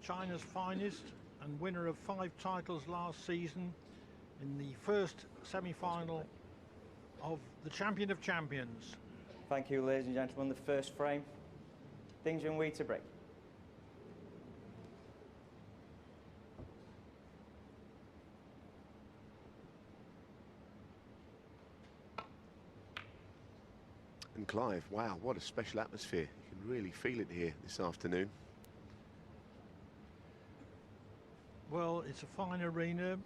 China's finest and winner of 5 titles last season in the first semi-final of the Champion of Champions. Thank you, ladies and gentlemen. The first frame, JUNHUI to break. And Clive, wow, what a special atmosphere. You can really feel it here this afternoon. Well, it's a fine arena.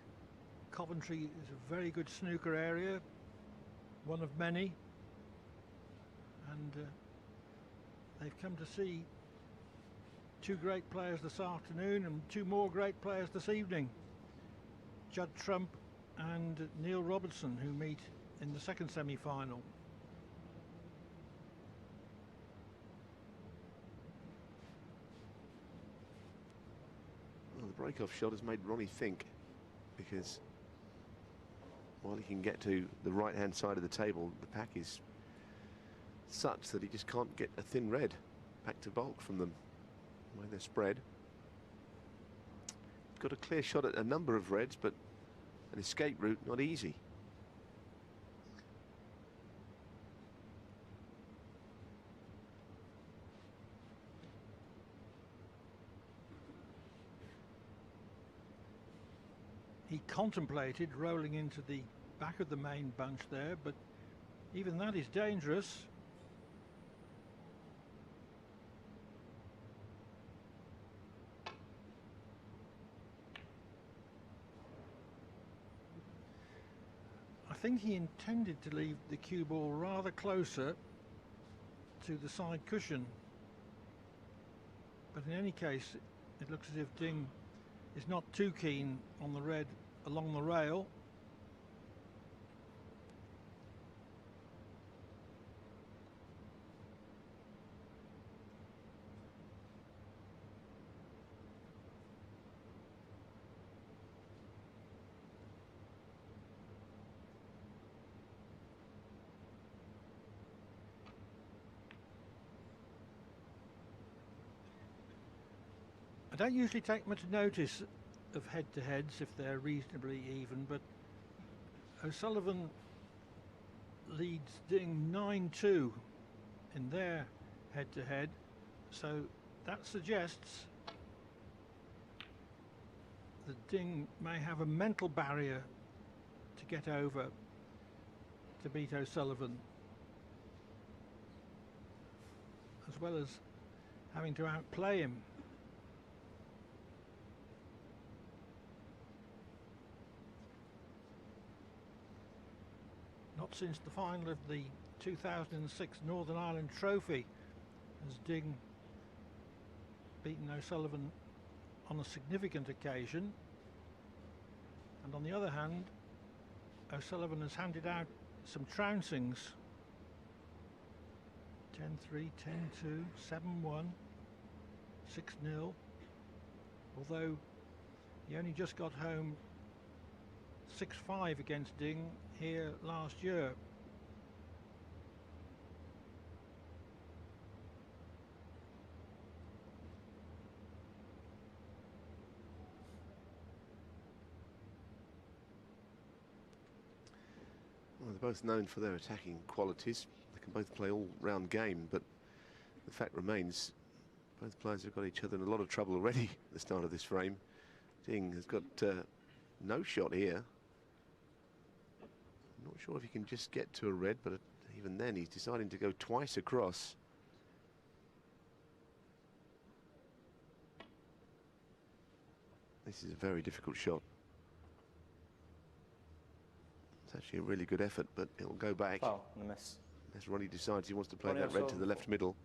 Coventry is a very good snooker area, one of many. And they've come to see 2 great players this afternoon and 2 more great players this evening. Judd Trump and Neil Robertson, who meet in the second semi-final. Well, the break-off shot has made Ronnie think, because while he can get to the right-hand side of the table, the pack is such that he just can't get a thin red back to bulk from them when they're spread. Got a clear shot at a number of reds, but an escape route not easy. He contemplated rolling into the back of the main bunch there, but even that is dangerous. I think he intended to leave the cue ball rather closer to the side cushion, but in any case it looks as if Ding is not too keen on the red along the rail. I don't usually take much notice of head-to-heads if they're reasonably even, but O'Sullivan leads Ding 9-2 in their head-to-head, so that suggests that Ding may have a mental barrier to get over to beat O'Sullivan, as well as having to outplay him. Not since the final of the 2006 Northern Ireland Trophy has Ding beaten O'Sullivan on a significant occasion, and on the other hand O'Sullivan has handed out some trouncings. 10-3, 10-2, 7-1, 6-0, although he only just got home 6-5 against Ding here last year. Well, they're both known for their attacking qualities. They can both play all-round game, but the fact remains both players have got each other in a lot of trouble already at the start of this frame. Ding has got no shot here. I'm not sure if he can just get to a red, but even then he's deciding to go twice across. This is a very difficult shot. It's actually a really good effort, but it'll go back. Oh, and a miss. Unless Ronnie decides he wants to play Ronnie that red also to the left middle.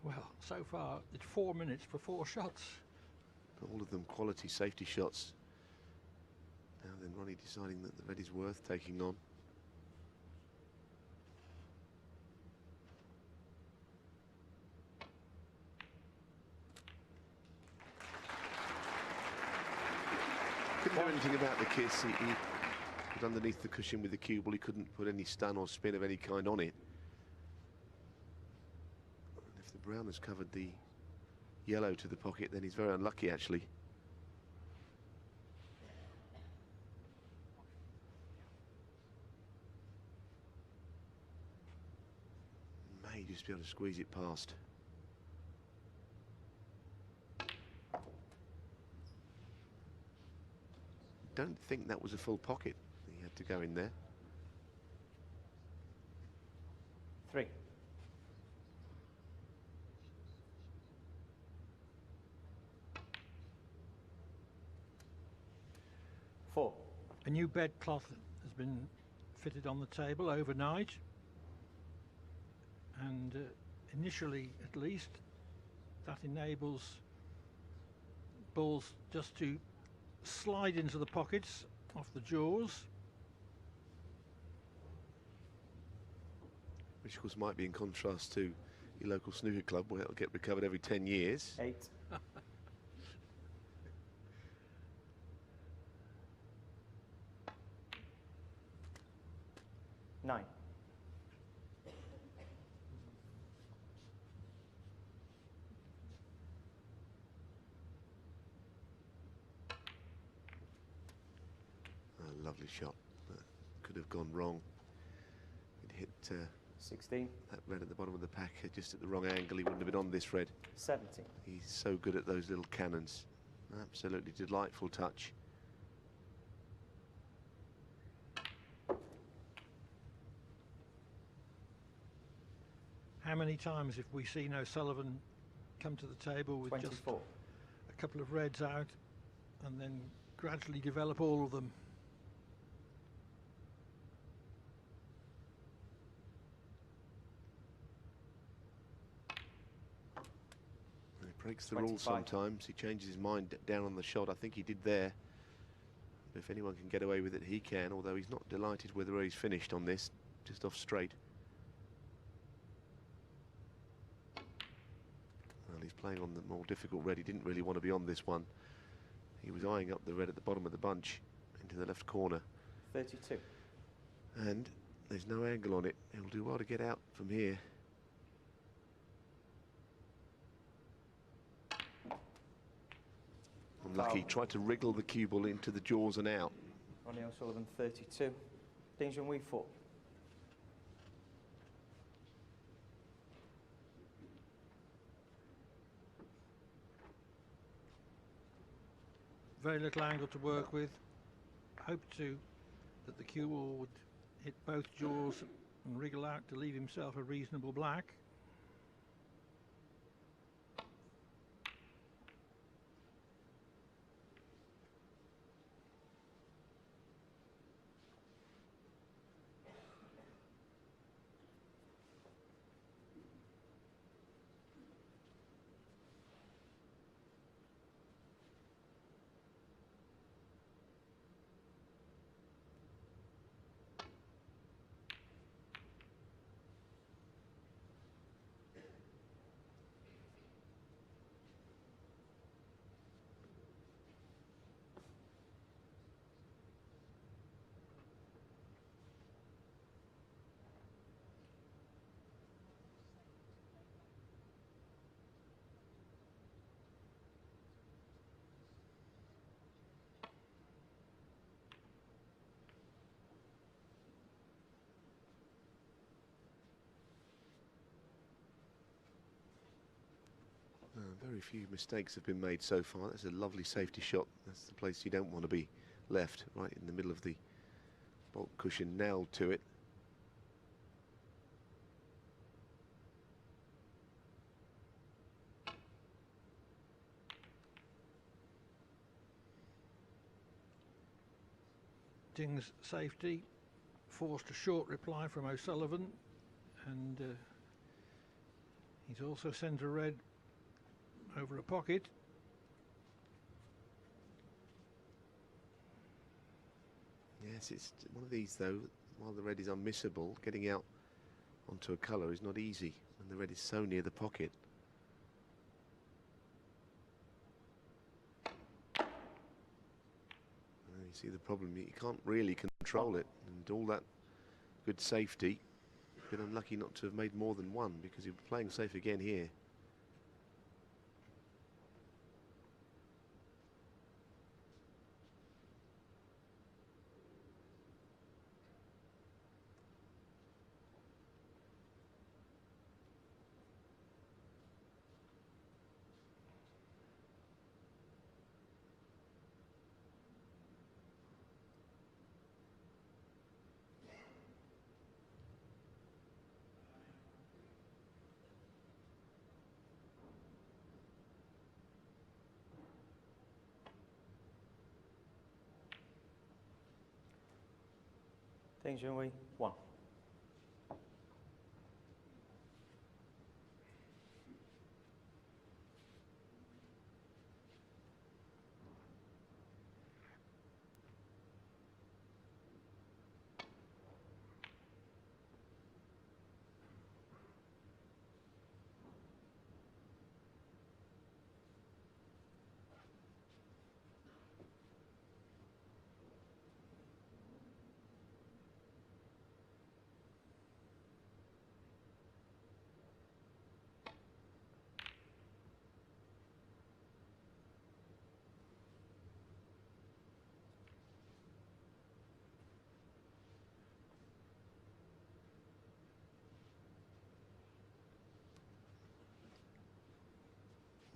Well, so far it's 4 minutes for 4 shots. All of them quality safety shots. Now then, Ronnie deciding that the red is worth taking on. Couldn't do anything about the kiss. He was underneath the cushion with the cue ball. He couldn't put any stun or spin of any kind on it. And if the brown has covered the yellow to the pocket, then he's very unlucky actually. May just be able to squeeze it past. Don't think that was a full pocket. He had to go in there. 3. Four. A new bedcloth has been fitted on the table overnight, and initially at least that enables balls just to slide into the pockets off the jaws, Which of course might be in contrast to your local snooker club where it'll get recovered every 10 years. 8. 9. A lovely shot. That could have gone wrong. It hit 16. that red at the bottom of the pack just at the wrong angle. He wouldn't have been on this red. 17. He's so good at those little cannons. Absolutely delightful touch. How many times have we seen O'Sullivan come to the table with 24. just a couple of reds out and then gradually develop all of them? He breaks the rules 25. sometimes. He changes his mind down on the shot. I think he did there. But if anyone can get away with it, he can, although he's not delighted with where he's finished on this, just off straight. Well, he's playing on the more difficult red. He didn't really want to be on this one. He was eyeing up the red at the bottom of the bunch into the left corner. 32. And there's no angle on it. He'll do well to get out from here. Unlucky. Tried to wriggle the cue ball into the jaws and out. Ronnie O'Sullivan 32. Ding Junhui 4. Very little angle to work with. Hope that the cue ball would hit both jaws and wriggle out to leave himself a reasonable black. Very few mistakes have been made so far. That's a lovely safety shot. That's the place you don't want to be left, right in the middle of the bolt cushion, nailed to it. Ding's safety forced a short reply from O'Sullivan, and he's also sent a red over a pocket. Yes, it's one of these though. While the red is unmissable, getting out onto a colour is not easy when the red is so near the pocket. You see the problem, you can't really control it, and all that good safety. Been unlucky not to have made more than one because he'll be playing safe again here. Ding Junhui, 1.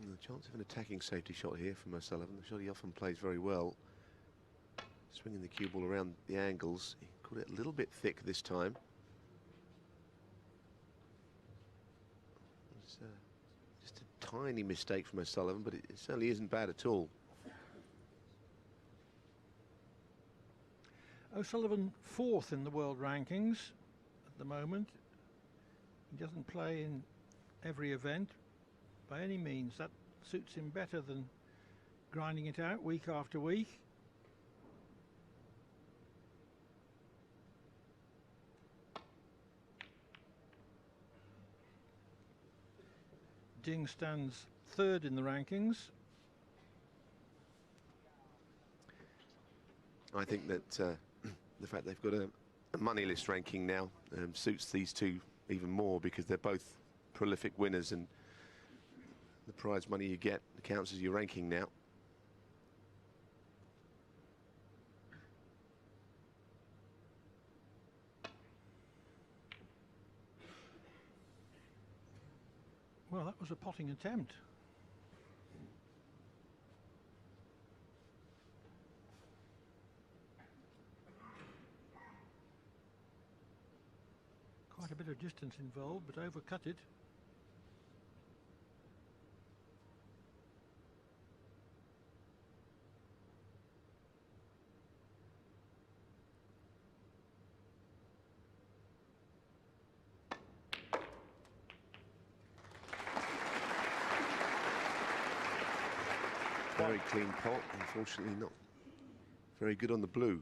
The chance of an attacking safety shot here from O'Sullivan. The shot he often plays very well. Swinging the cue ball around the angles. He caught it a little bit thick this time. It's just a tiny mistake from O'Sullivan, but it certainly isn't bad at all. O'Sullivan 4th in the world rankings at the moment. He doesn't play in every event by any means. That suits him better than grinding it out week after week. Ding stands 3rd in the rankings. I think that the fact they've got a money list ranking now suits these two even more, because they're both prolific winners, and the prize money you get counts as your ranking now. Well, that was a potting attempt. Quite a bit of distance involved, but overcut it. Very clean pot, unfortunately not very good on the blue.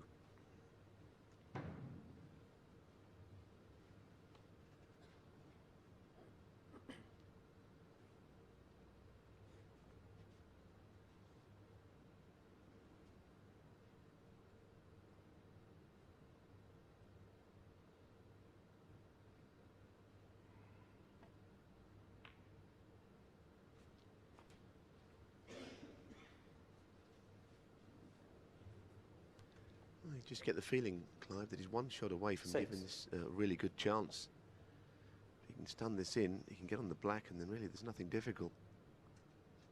You just get the feeling, Clive, that he's one shot away from 6. giving this a really good chance. If he can stun this in, he can get on the black, and then really there's nothing difficult.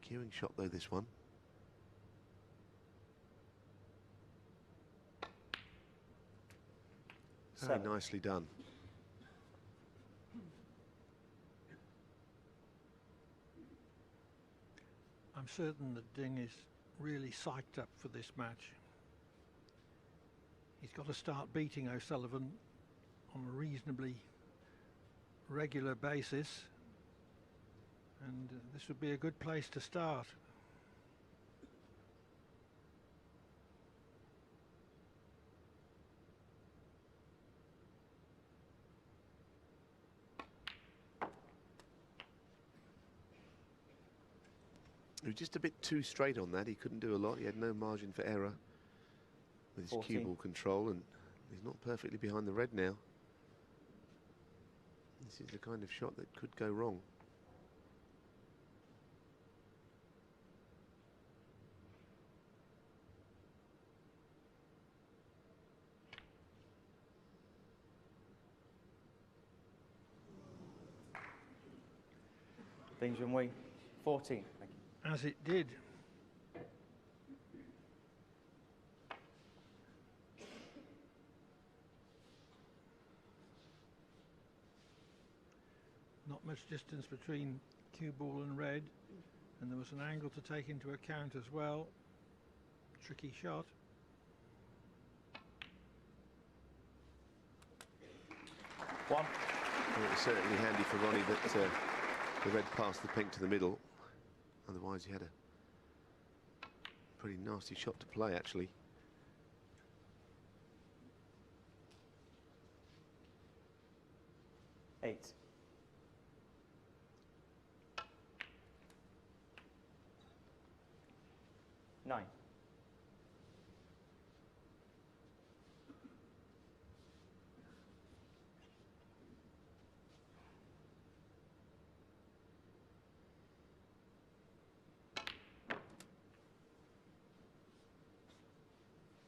Cueing shot though, this one. Very 7. nicely done. I'm certain that Ding is really psyched up for this match. He's got to start beating O'Sullivan on a reasonably regular basis, and this would be a good place to start. He was just a bit too straight on that. He couldn't do a lot. He had no margin for error with his 14. cue ball control, and he's not perfectly behind the red now. This is the kind of shot that could go wrong. Ding Junhui, 14. Thank you. As it did. Not much distance between cue ball and red, and there was an angle to take into account as well. Tricky shot. 1. Well, it was certainly handy for Ronnie that the red passed the pink to the middle. Otherwise, he had a pretty nasty shot to play, actually. Eight. Nine.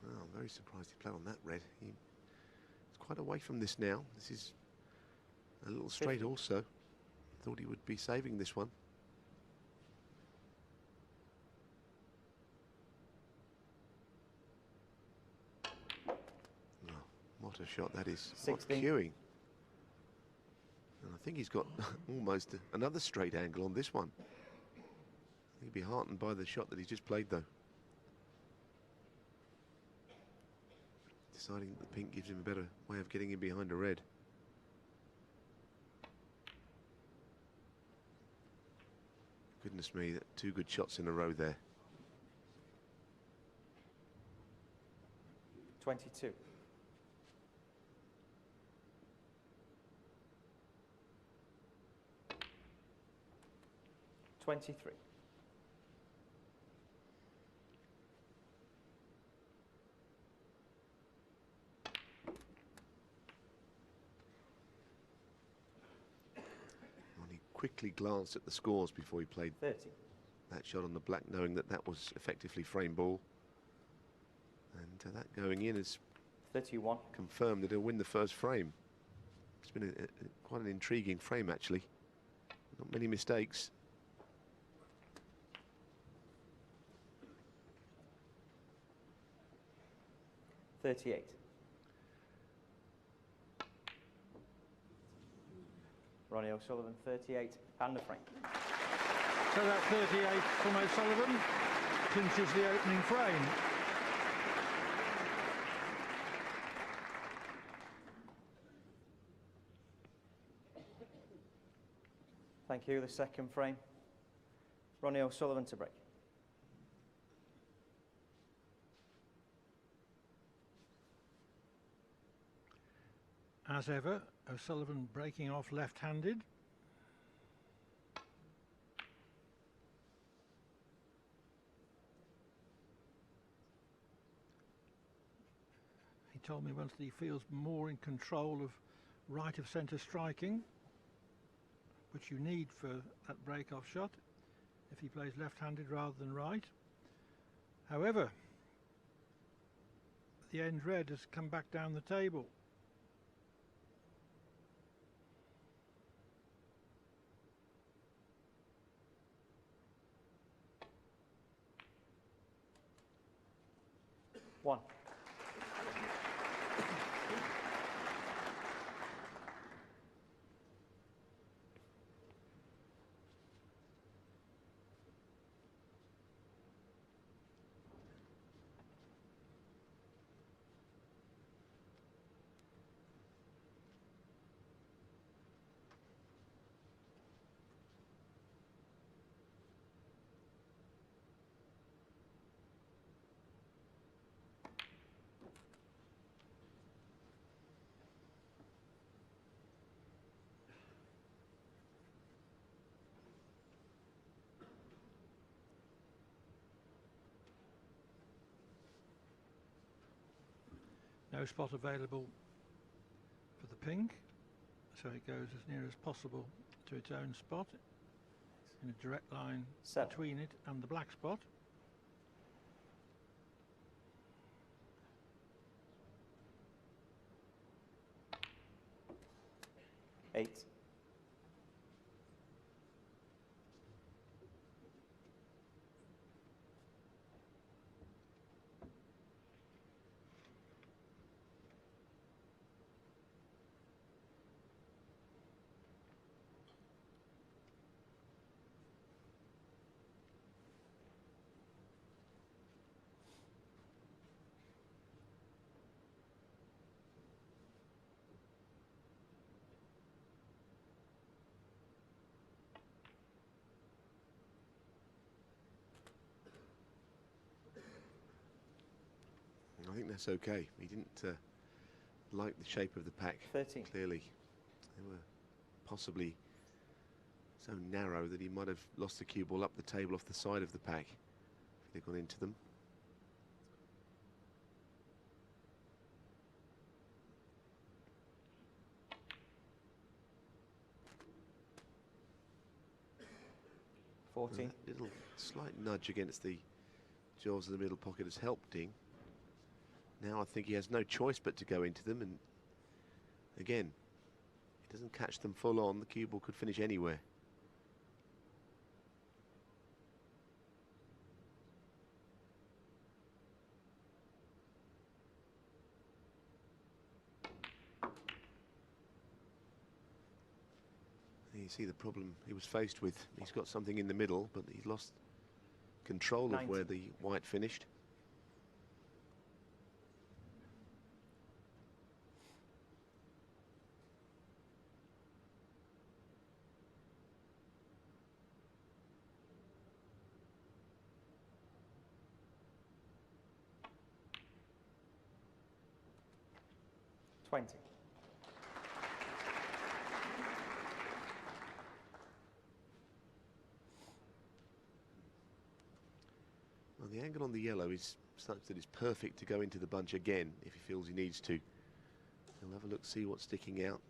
Well, I'm very surprised he played on that red. He's quite away from this now. This is a little straight also. Thought he would be saving this one. Oh, what a shot that is. 16. What cueing. And I think he's got almost another straight angle on this one. He'd be heartened by the shot that he just played, though. Deciding that the pink gives him a better way of getting in behind a red. Goodness me, two good shots in a row there. 22. $23. He quickly glanced at the scores before he played 30. that shot on the black, knowing that that was effectively frame ball. And that going in has 31. confirmed that he'll win the first frame. It's been quite an intriguing frame, actually. Not many mistakes. $38. Ronnie O'Sullivan, 38, and the frame. So that 38 from O'Sullivan clinches the opening frame. Thank you. The second frame. Ronnie O'Sullivan to break. As ever, O'Sullivan breaking off left-handed. He told me once that he feels more in control of right of centre striking, which you need for that break-off shot if he plays left-handed rather than right. However, the end red has come back down the table. One. No spot available for the pink, so it goes as near as possible to its own spot in a direct line 7. between it and the black spot. Eight. think that's okay. He didn't like the shape of the pack. 13. Clearly, they were possibly so narrow that he might have lost the cue ball up the table off the side of the pack if he'd gone into them. $14. Little slight nudge against the jaws of the middle pocket has helped Ding. Now I think he has no choice but to go into them, and again, he doesn't catch them full on. The cue ball could finish anywhere. You see the problem he was faced with. He's got something in the middle, but he's lost control 90. of where the white finished. $20. Well, the angle on the yellow is such that it's perfect to go into the bunch again if he feels he needs to. He'll have a look, see what's sticking out.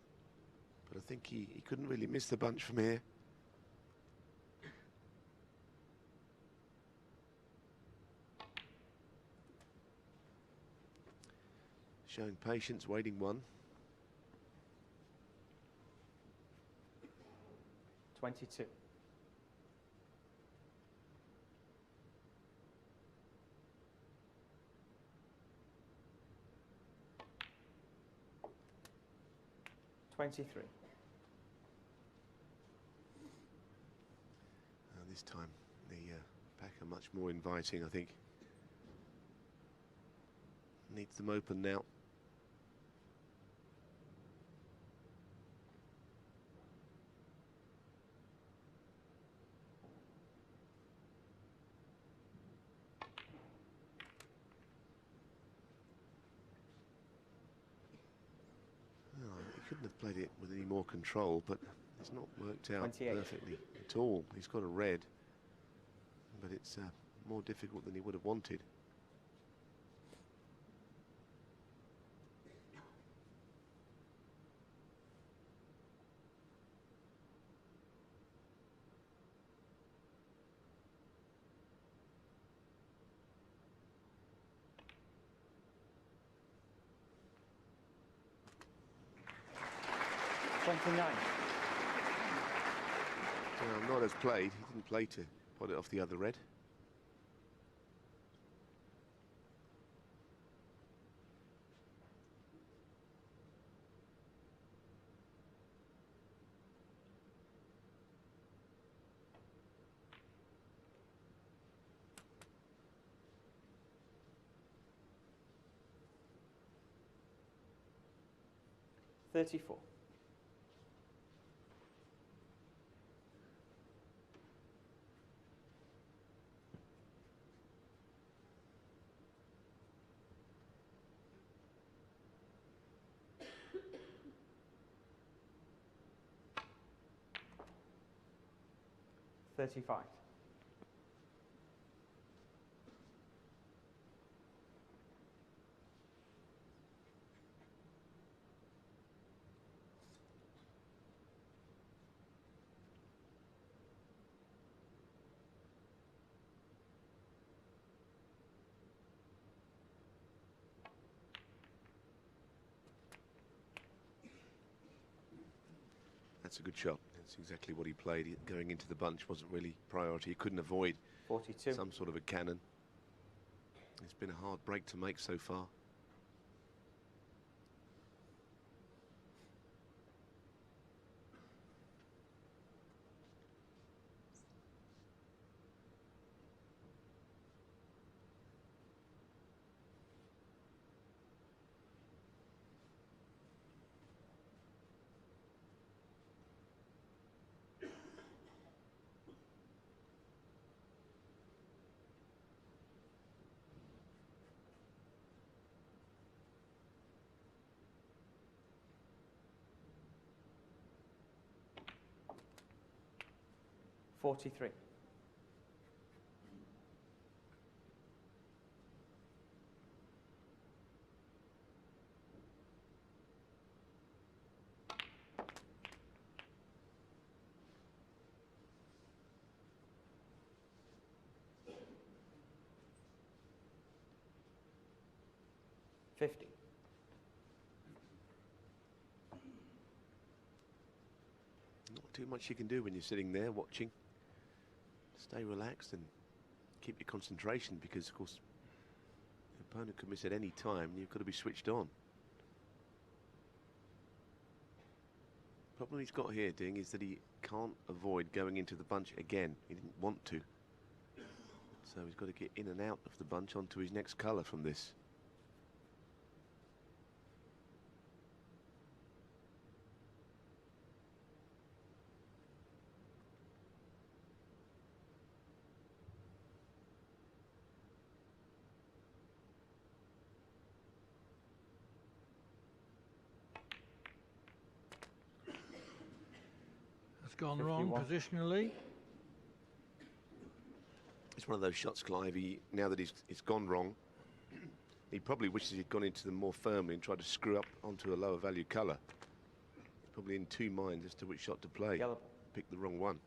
But I think he couldn't really miss the bunch from here. Showing patience, waiting one. 22. $23. This time the pack are much more inviting, I think. Needs them open now. He couldn't have played it with any more control, but it's not worked out 28. perfectly at all. He's got a red, but it's more difficult than he would have wanted. $29. Well, not as played. He didn't play to pot it off the other red. $34. $35. That's a good shot. That's exactly what he played. Going into the bunch wasn't really priority. He couldn't avoid 42. some sort of a cannon. It's been a hard break to make so far. 43. $50. Not too much you can do when you're sitting there watching. Stay relaxed and keep your concentration, because of course the opponent could miss at any time and you've got to be switched on. Problem he's got here, Ding, is that he can't avoid going into the bunch again. He didn't want to. So he's got to get in and out of the bunch onto his next colour from this. Gone wrong 51. positionally. It's one of those shots, Clive, now that it's gone wrong, he probably wishes he'd gone into them more firmly and tried to screw up onto a lower value colour. He's probably in two minds as to which shot to play. Yellow. Picked the wrong one.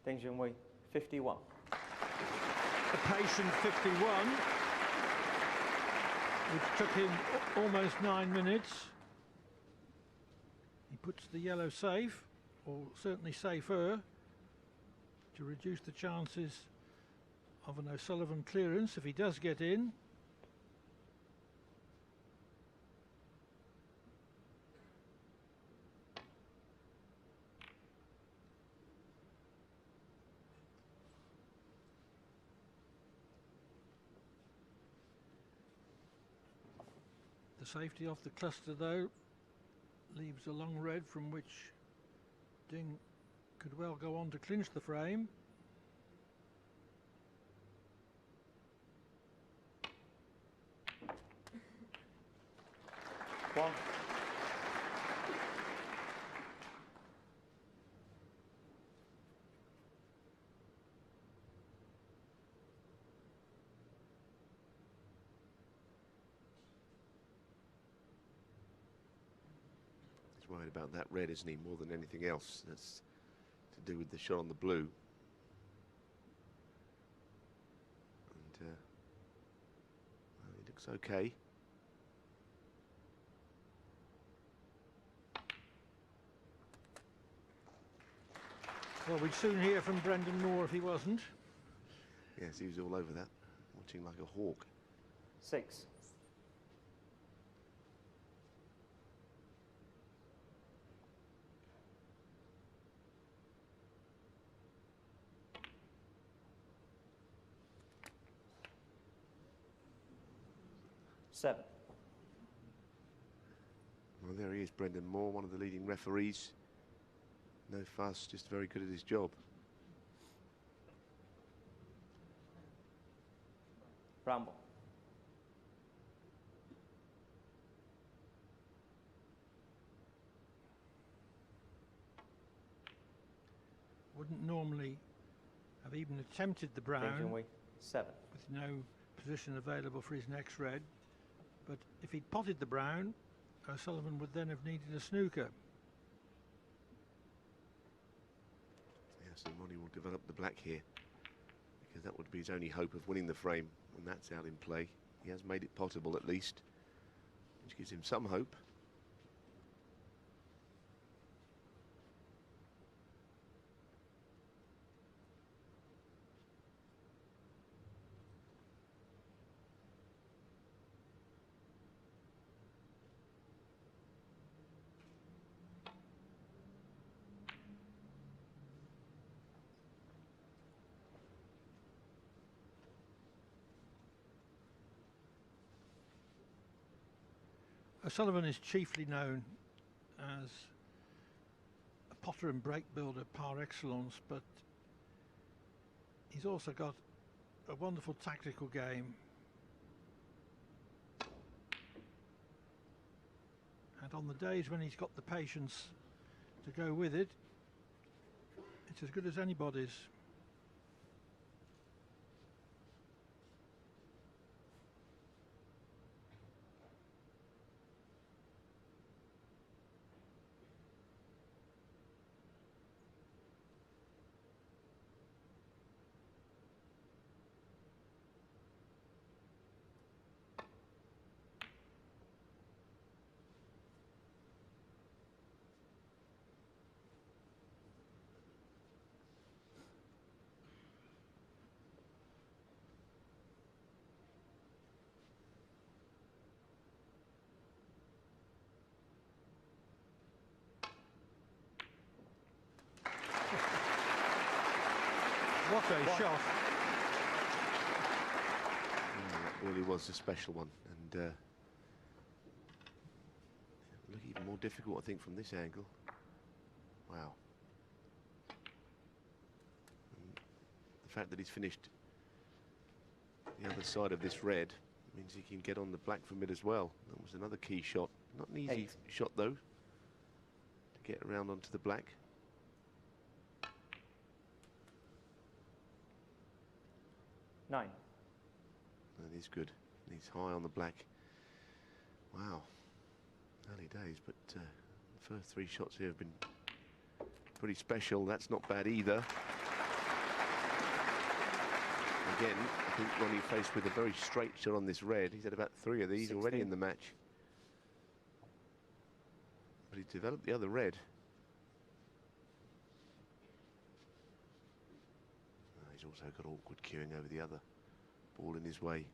Ding Junhui, 51. A patient 51, which took him almost 9 minutes. He puts the yellow safe, or certainly safer, to reduce the chances of an O'Sullivan clearance if he does get in. The safety off the cluster, though, leaves a long red from which Ding could well go on to clinch the frame. One. He's worried about that red, isn't he, more than anything else. That's to do with the shot on the blue. And well, he looks okay. Well, we'd soon hear from Brendan Moore if he wasn't. Yes, he was all over that, watching like a hawk. 6. Seven. Well, there he is, Brendan Moore, one of the leading referees. No fuss, just very good at his job. Ramble. Wouldn't normally have even attempted the Ding brown Junhui, 7. with no position available for his next red. But if he'd potted the brown, O'Sullivan would then have needed a snooker. Yes, and Ronnie will develop the black here, because that would be his only hope of winning the frame when that's out in play. He has made it potable at least, which gives him some hope. O'Sullivan is chiefly known as a potter and break builder par excellence, but he's also got a wonderful tactical game. And on the days when he's got the patience to go with it, it's as good as anybody's. What a shot. That really was a special one, and look even more difficult, I think, from this angle. Wow. And the fact that he's finished the other side of this red means he can get on the black from it as well. That was another key shot. Not an easy shot, though, to get around onto the black. Nine. That is good. He's high on the black. Wow. Early days, but the first three shots here have been pretty special. That's not bad either. Again, I think Ronnie faced with a very straight shot on this red. He's had about 3 of these 16. already in the match. But he's developed the other red. He's also got awkward cueing over the other ball in his way.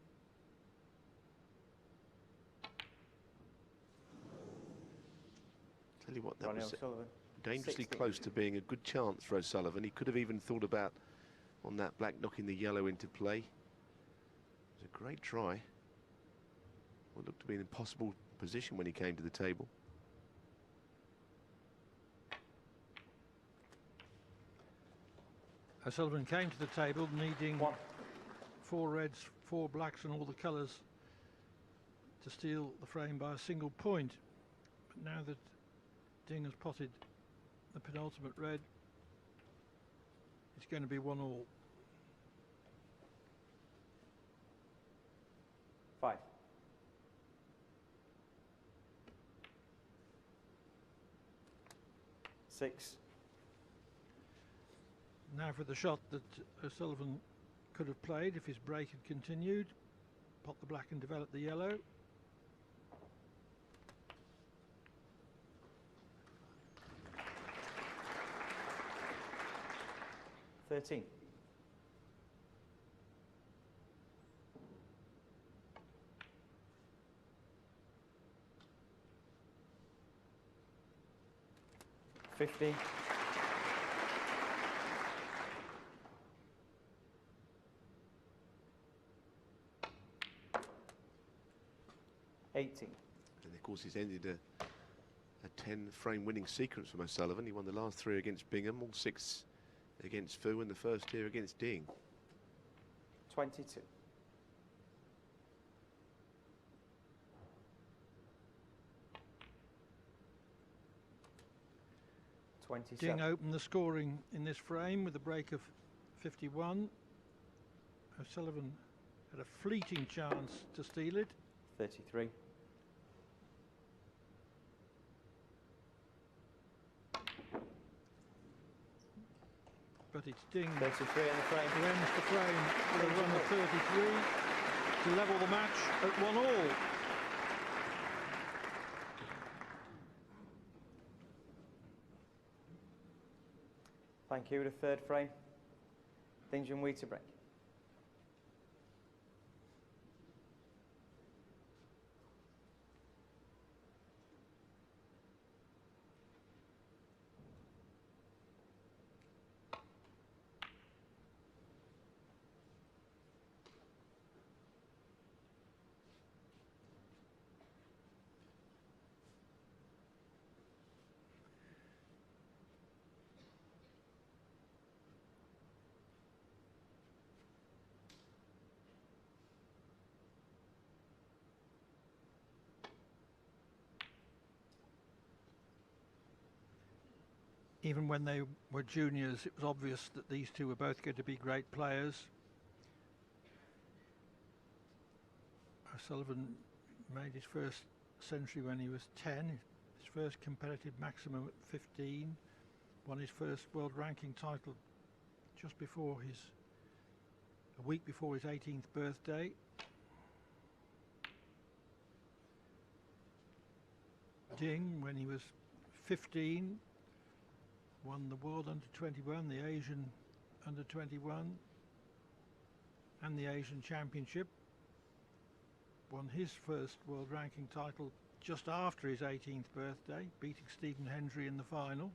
Tell you what, that Ronnie was O'Sullivan. dangerously 16. close to being a good chance for O'Sullivan. He could have even thought about, on that black, knocking the yellow into play. It was a great try. What looked to be an impossible position when he came to the table. O'Sullivan came to the table needing 4 reds, 4 blacks and all the colours to steal the frame by a single point. But now that Ding has potted the penultimate red, it's going to be 1-all. 5. Six. Now for the shot that O'Sullivan could have played if his break had continued. Pot the black and develop the yellow. $13. $50. 18. And of course, he's ended a 10-frame winning sequence from O'Sullivan. He won the last 3 against Bingham, all 6 against Fu, and the first here against Ding. 22. Ding opened the scoring in this frame with a break of 51. O'Sullivan had a fleeting chance to steal it. 33. But it's Ding 33 in the frame. who ends the frame with a run of 33 to level the match at 1-all. Thank you. The third frame. Ding JUNHUI to break. even when they were juniors, it was obvious that these two were both going to be great players. O'Sullivan made his first century when he was 10, his first competitive maximum at 15, won his first world ranking title just before a week before his 18th birthday. Ding, when he was 15, won the World Under-21, the Asian Under-21 and the Asian Championship. Won his first world ranking title just after his 18th birthday, beating Stephen Hendry in the final.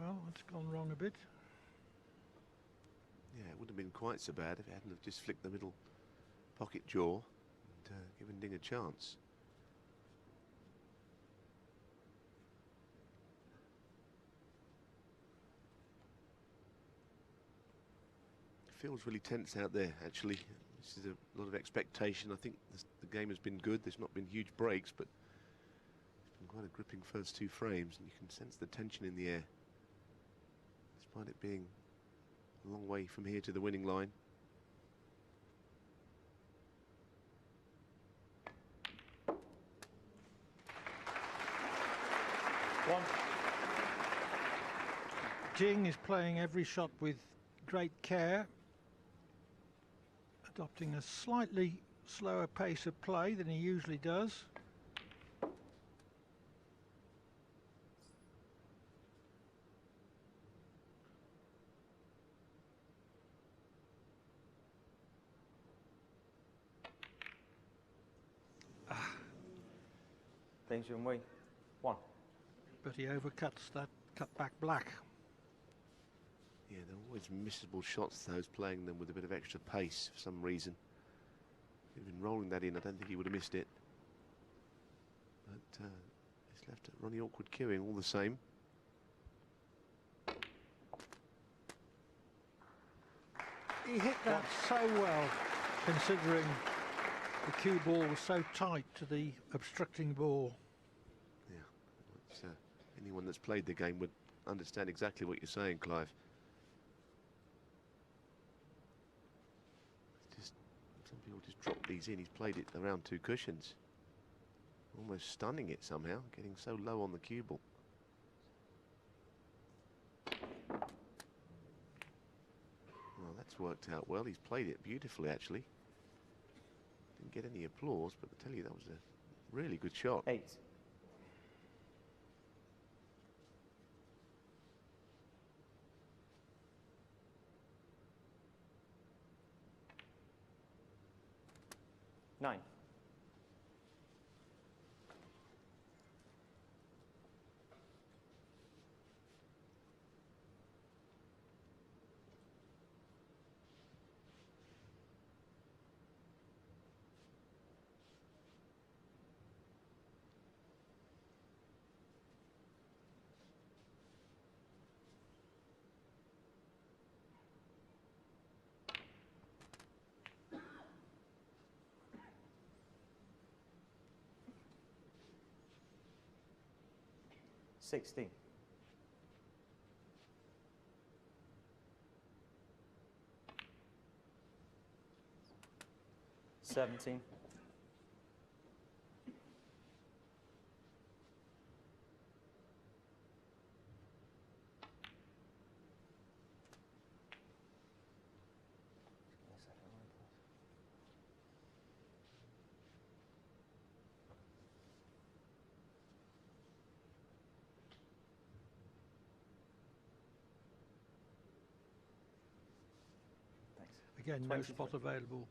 Well, it's gone wrong a bit. Yeah, it wouldn't have been quite so bad if it hadn't have just flicked the middle pocket jaw and given Ding a chance. Feels really tense out there, actually. This is a lot of expectation. I think the game has been good. There's not been huge breaks, but it's been quite a gripping first two frames, and you can sense the tension in the air, despite it being a long way from here to the winning line. One. Ding is playing every shot with great care, adopting a slightly slower pace of play than he usually does. JUNHUI. One. But he overcuts that cut-back black. Yeah, they're always missable shots, those, playing them with a bit of extra pace for some reason. If he'd been rolling that in, I don't think he would have missed it. But it's left Ronnie awkward queuing all the same. He hit that so well, considering the cue ball was so tight to the obstructing ball. Yeah, it's, anyone that's played the game would understand exactly what you're saying, Clive. Just some people just drop these in. He's played it around two cushions, almost stunning it somehow, getting so low on the cue ball. Well, that's worked out well. He's played it beautifully, actually. Didn't get any applause, but I tell you, that was a really good shot. 8. Nine. $16. 17. Again, no 23. spot available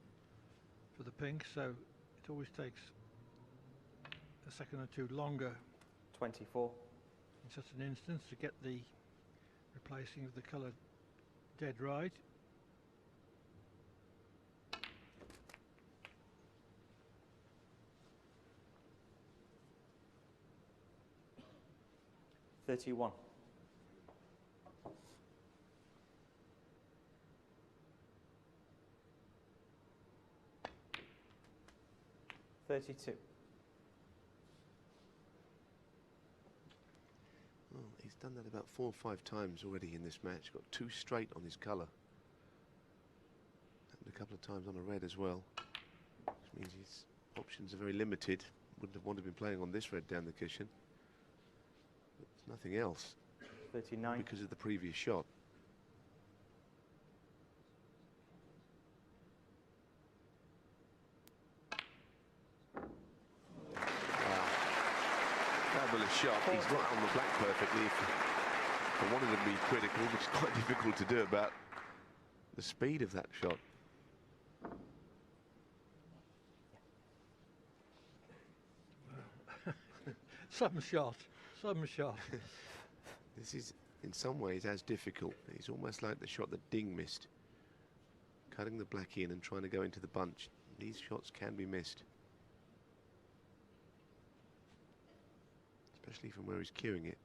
for the pink, so it always takes a second or two longer 24. in such an instance to get the replacing of the colour dead right. $31. 32. Well, he's done that about 4 or 5 times already in this match. Got 2 straight on his colour. And a couple of times on a red as well. Which means his options are very limited. Wouldn't have wanted to be playing on this red down the cushion. But there's nothing else. 39. Because of the previous shot. Fabulous shot. He's right on the black perfectly. If I wanted to be critical, which is quite difficult to do about the speed of that shot. Some shot, some shot. This is, in some ways, as difficult. It's almost like the shot that Ding missed. Cutting the black in and trying to go into the bunch. These shots can be missed. Especially from where he's cueing it.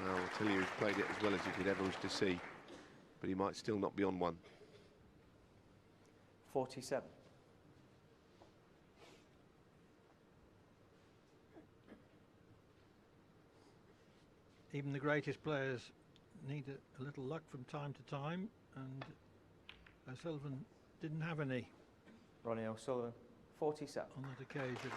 Well, I'll tell you, he's played it as well as you could ever wish to see. But he might still not be on one. 47. Even the greatest players need a little luck from time to time, and O'Sullivan didn't have any Ronnie O'Sullivan, 47. on that occasion.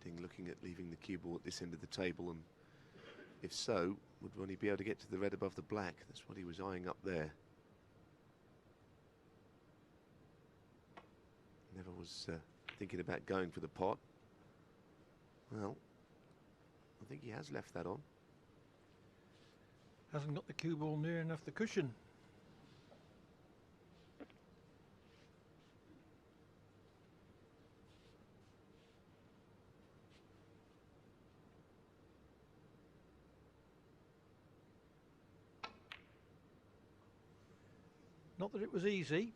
Ding looking at leaving the cue ball at this end of the table, and if so, would Ronnie be able to get to the red above the black? That's what he was eyeing up there. Never was thinking about going for the pot. Well, I think he has left that on. Hasn't got the cue ball near enough the cushion. Not that it was easy.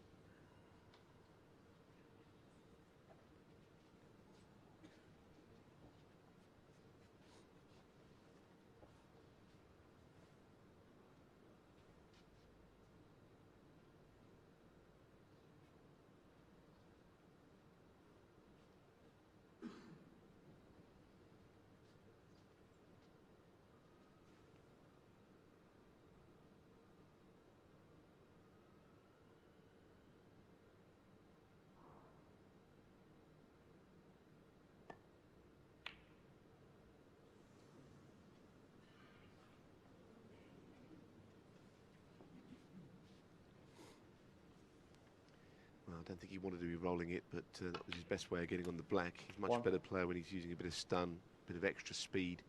I don't think he wanted to be rolling it, but that was his best way of getting on the black. He's a much One. better player when he's using a bit of stun, a bit of extra speed,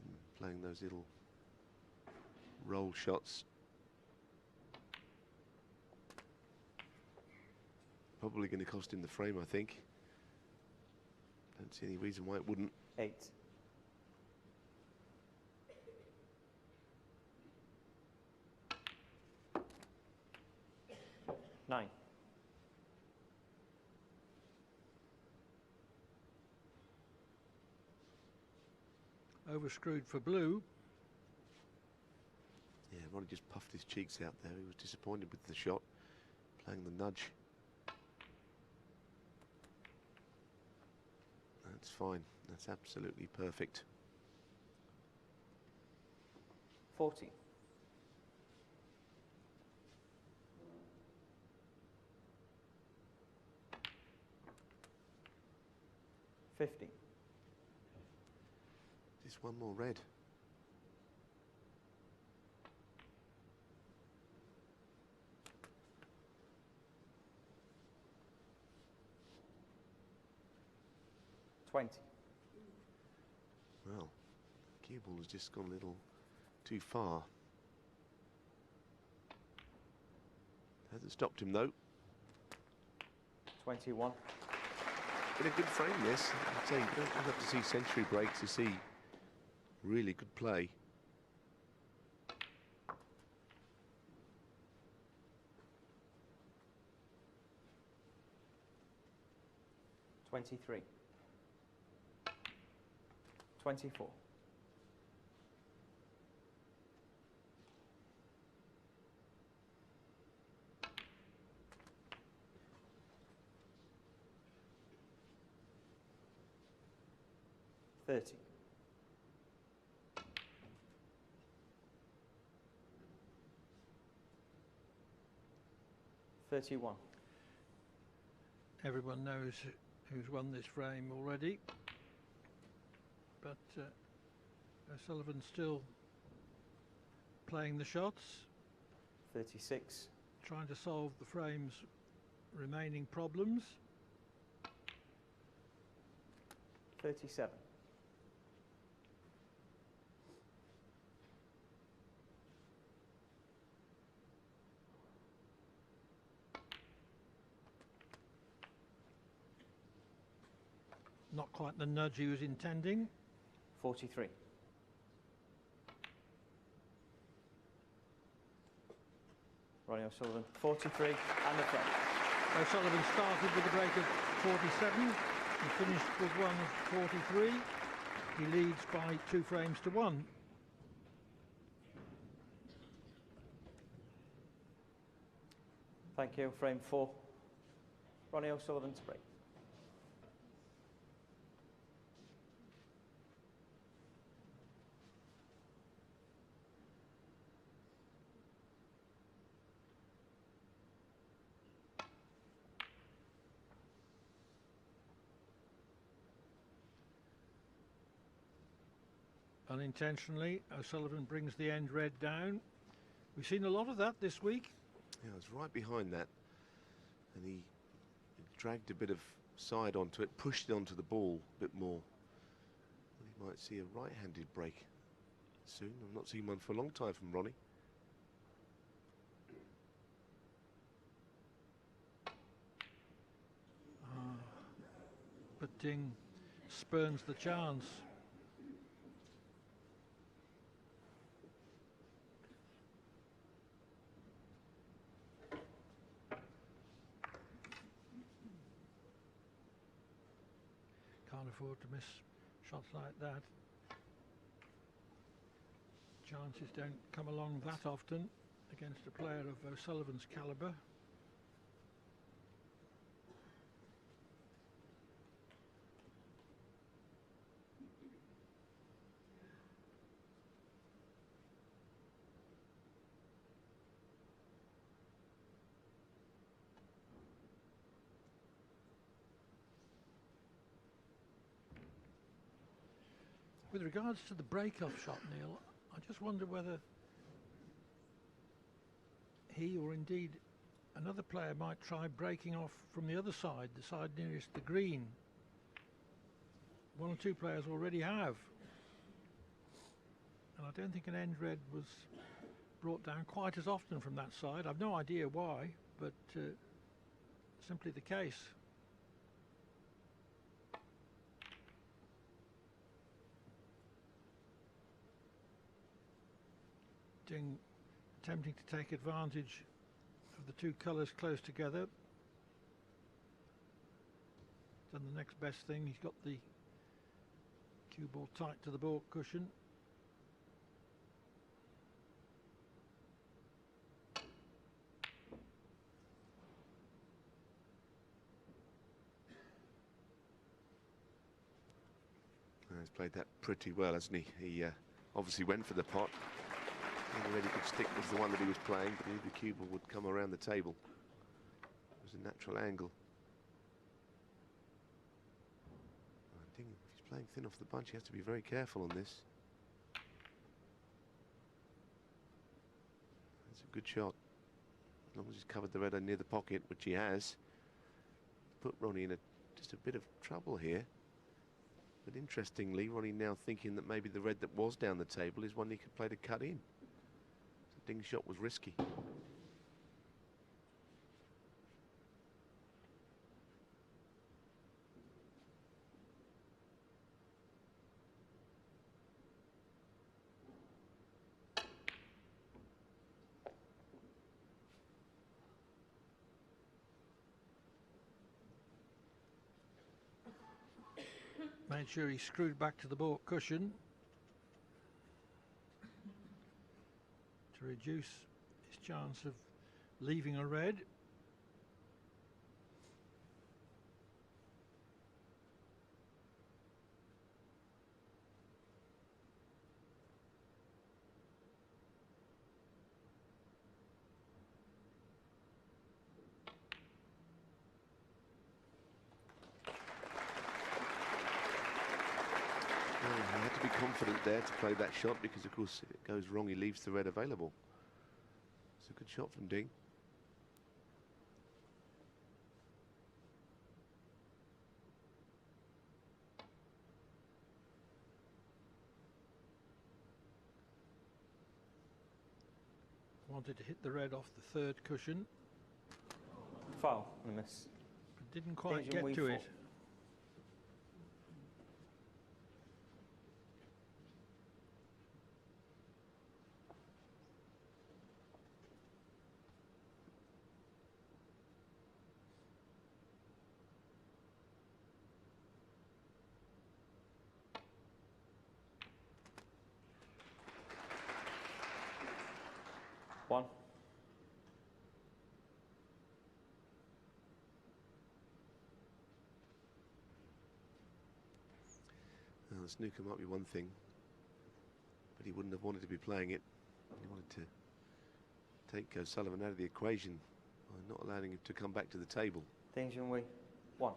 and playing those little roll shots. Probably going to cost him the frame, I think. Don't see any reason why it wouldn't. 8. 9. Overscrewed for blue. Yeah, Ronnie just puffed his cheeks out there. He was disappointed with the shot, playing the nudge. That's fine. That's absolutely perfect. 40. 50. Just one more red. 20. Well, cue ball has just gone a little too far. Hasn't stopped him though. 21. been a good frame, this. I'd say you don't have to see century break to see really good play. $23. 24. $30. 31. Everyone knows who's won this frame already, but O'Sullivan's still playing the shots, 36. trying to solve the frame's remaining problems. 37. Not quite the nudge he was intending. 43. Ronnie O'Sullivan, 43, and the frame. O'Sullivan started with a break of 47. He finished with one of 43. He leads by 2 frames to 1. Thank you. Frame 4. Ronnie O'Sullivan to break. Unintentionally, O'Sullivan brings the end red down. We've seen a lot of that this week. Yeah, I was right behind that, and he dragged a bit of side onto it, pushed it onto the ball a bit more. We might see a right-handed break soon. I've not seen one for a long time from Ronnie. But Ding spurns the chance. Can't afford to miss shots like that. Chances don't come along that often against a player of O'Sullivan's calibre. With regards to the break-off shot, Neil, I just wonder whether he or indeed another player might try breaking off from the other side, the side nearest the green. 1 or 2 players already have. And I don't think an end red was brought down quite as often from that side. I've no idea why, but simply the case. Ding attempting to take advantage of the 2 colours close together. Done the next best thing. He's got the cue ball tight to the ball cushion. He's played that pretty well, hasn't he? He obviously went for the pot. A really good stick was the one that he was playing, but he knew the cue ball would come around the table. It was a natural angle. I think if he's playing thin off the bunch, he has to be very careful on this. It's a good shot. As long as he's covered the red near the pocket, which he has. Put Ronnie in just a bit of trouble here. But interestingly, Ronnie now thinking that maybe the red that was down the table is one he could play to cut in. Ding's shot was risky. Made sure he screwed back to the baulk cushion to reduce his chance of leaving a red. He had to be confident there to play that shot, because of course if it goes wrong he leaves the red available. It's a good shot from Ding. Wanted to hit the red off the third cushion, Foul and a miss. but didn't quite Ding get Junhui to four. it. One. Now, the snooker might be one thing, but he wouldn't have wanted to be playing it. He wanted to take O'Sullivan out of the equation by not allowing him to come back to the table. Ding Junhui. One.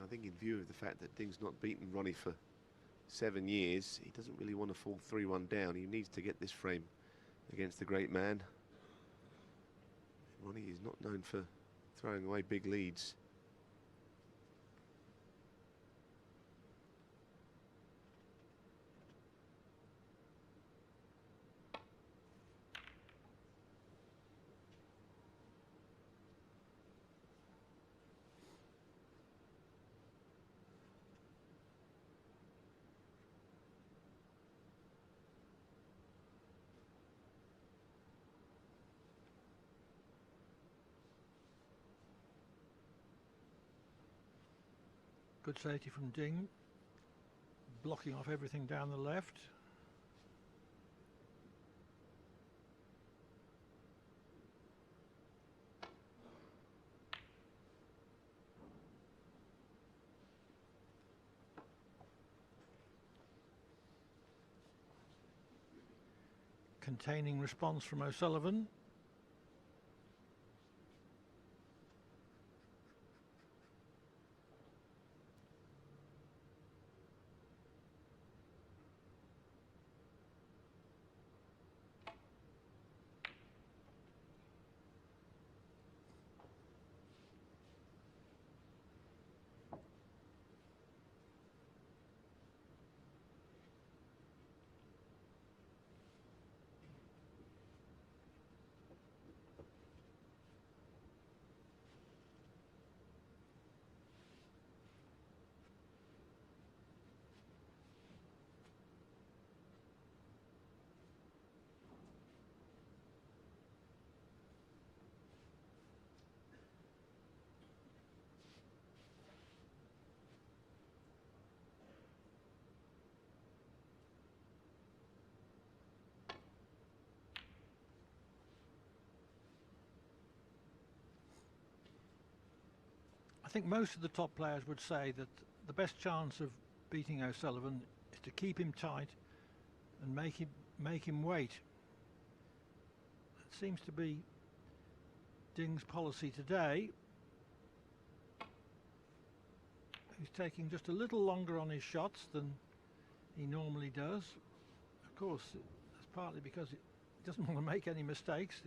I think in view of the fact that Ding's not beaten Ronnie for 7 years, he doesn't really want to fall 3-1 down. He needs to get this frame against the great man. Ronnie is not known for throwing away big leads. Good safety from Ding, blocking off everything down the left. Containing response from O'Sullivan. think most of the top players would say that the best chance of beating O'Sullivan is to keep him tight and make him wait. That seems to be Ding's policy today. He's taking just a little longer on his shots than he normally does. Of course, that's partly because he doesn't want to make any mistakes.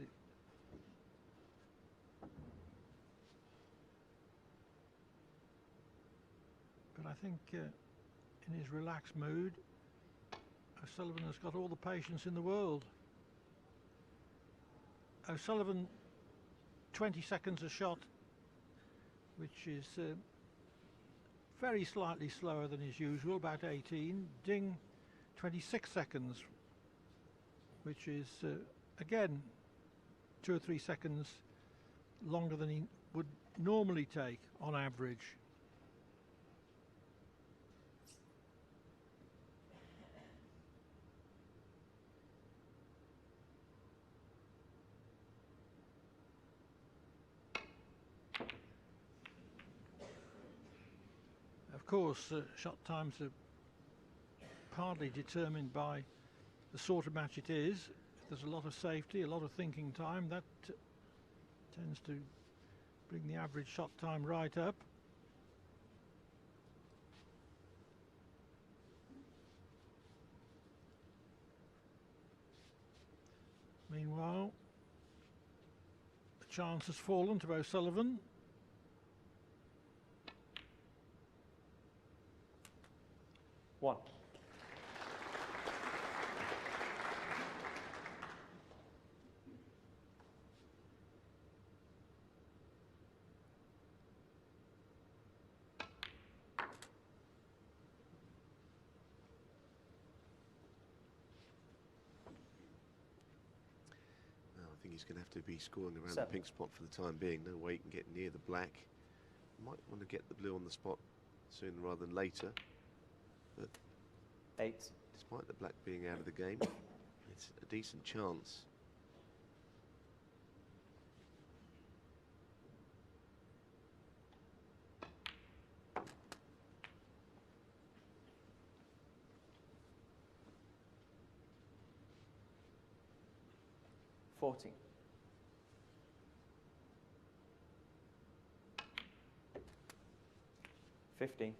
But I think in his relaxed mood, O'Sullivan has got all the patience in the world. O'Sullivan 20 seconds a shot, which is very slightly slower than his usual, about 18. Ding 26 seconds, which is again 2 or 3 seconds longer than he would normally take on average. Of course, shot times are partly determined by the sort of match it is. If there's a lot of safety, a lot of thinking time, that tends to bring the average shot time right up. Meanwhile, the chance has fallen to O'Sullivan. One. I think he's going to have to be scoring around 7. the pink spot for the time being. No way he can get near the black. Might want to get the blue on the spot sooner rather than later. But 8. despite the black being out of the game, it's a decent chance. $14. 15.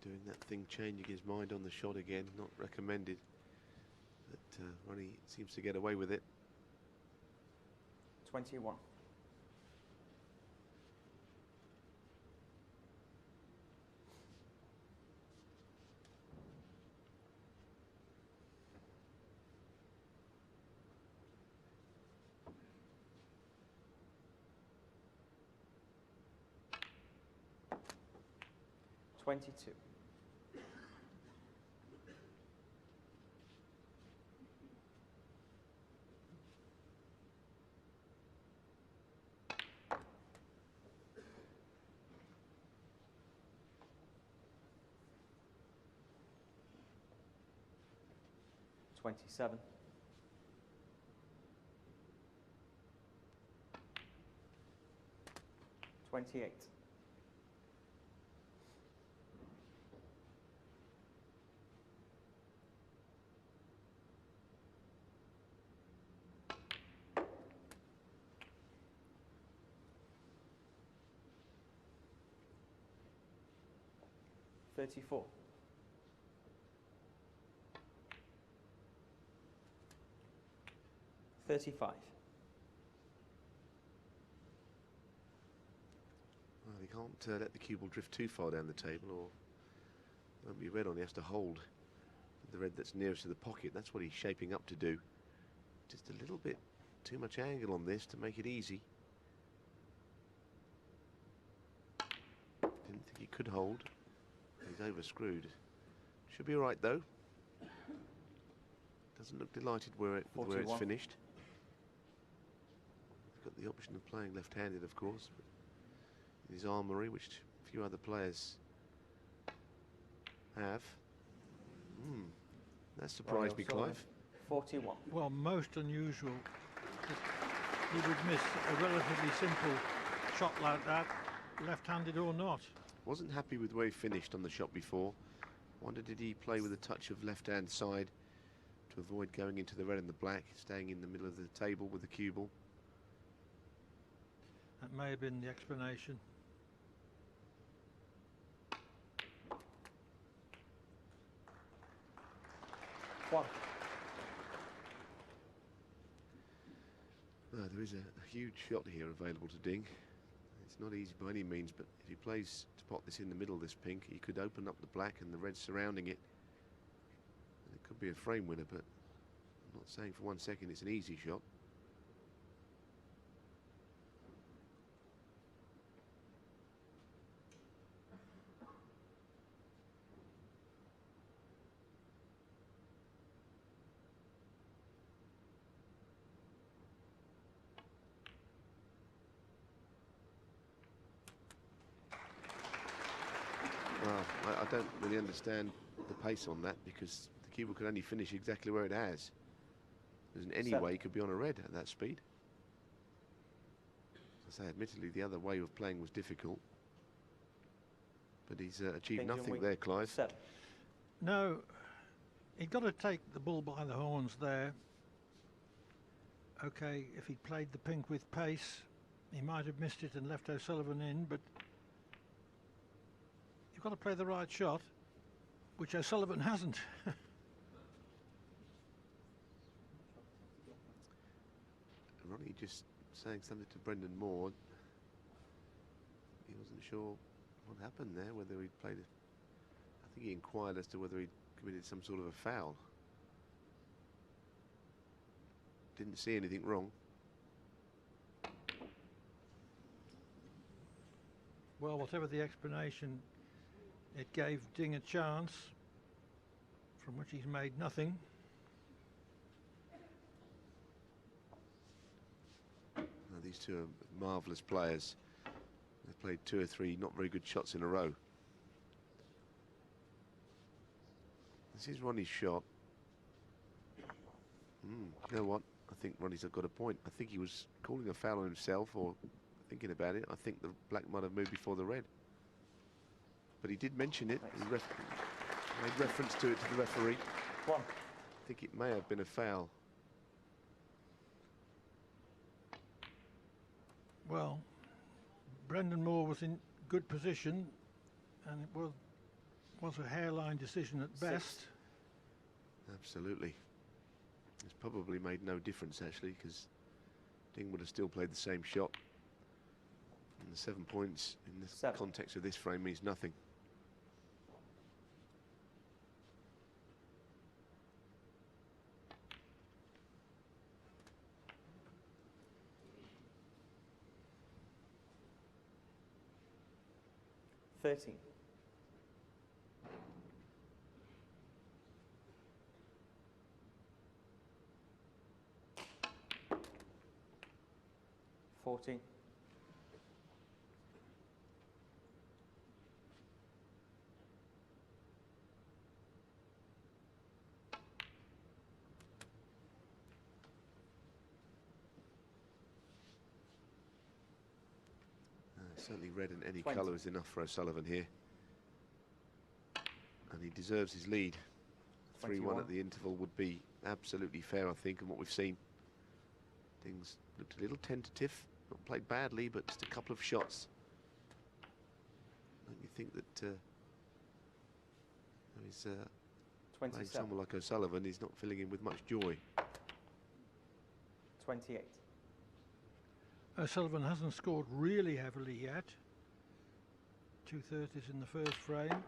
Doing that thing, changing his mind on the shot again, not recommended. But Ronnie seems to get away with it. 21. $22. 27. 28. 34. 35. Well, he can't let the cue ball drift too far down the table, or won't be red on. He has to hold the red that's nearest to the pocket. That's what he's shaping up to do. Just a little bit too much angle on this to make it easy. could hold. He's over-screwed. Should be all right, though. Doesn't look delighted where it's 41. finished. He's got the option of playing left-handed, of course. But in his armoury, which a few other players have. That surprised me, Clive. 41. Well, most unusual that he would miss a relatively simple shot like that, left-handed or not. Wasn't happy with where he finished on the shot before. Wondered, did he play with a touch of left-hand side to avoid going into the red and the black, staying in the middle of the table with the cue ball? That may have been the explanation. No, there is a huge shot here available to Ding. It's not easy by any means, but if he plays to pot this in the middle, this pink, he could open up the black and the red surrounding it. And it could be a frame winner, but I'm not saying for 1 second it's an easy shot. Well, I don't really understand the pace on that, because the cue ball could only finish exactly where it has. There's any way he could be on a red at that speed. As I say, admittedly, the other way of playing was difficult. But he's achieved nothing there, Clive. 7. No, he'd got to take the bull by the horns there. Okay, if he'd played the pink with pace, he might have missed it and left O'Sullivan in, but you've got to play the right shot, which O'Sullivan hasn't. Ronnie just saying something to Brendan Moore. He wasn't sure what happened there, whether he'd played it. I think he inquired as to whether he'd committed some sort of a foul. Didn't see anything wrong. Well, whatever the explanation, it gave Ding a chance, from which he's made nothing. Now, these two are marvellous players. They've played 2 or 3 not very good shots in a row. This is Ronnie's shot. You know what? I think Ronnie's got a point. I think he was calling a foul on himself, or thinking about it. I think the black might have moved before the red. But he did mention it. He made reference to it to the referee. 1. I think it may have been a foul. Well, Brendan Moore was in good position, and it was a hairline decision at 6. best. Absolutely. It's probably made no difference, actually, because Ding would have still played the same shot. And the 7 points in the 7. context of this frame means nothing. Thirteen. Fourteen. Certainly red in any 20. colour is enough for O'Sullivan here. And he deserves his lead. 3-1 21. at the interval would be absolutely fair, I think, and what we've seen. Things looked a little tentative, not played badly, but just a couple of shots. Don't you think that he's playing 27. someone like O'Sullivan, he's not filling in with much joy. 28. O'Sullivan hasn't scored really heavily yet. 230s in the first frame.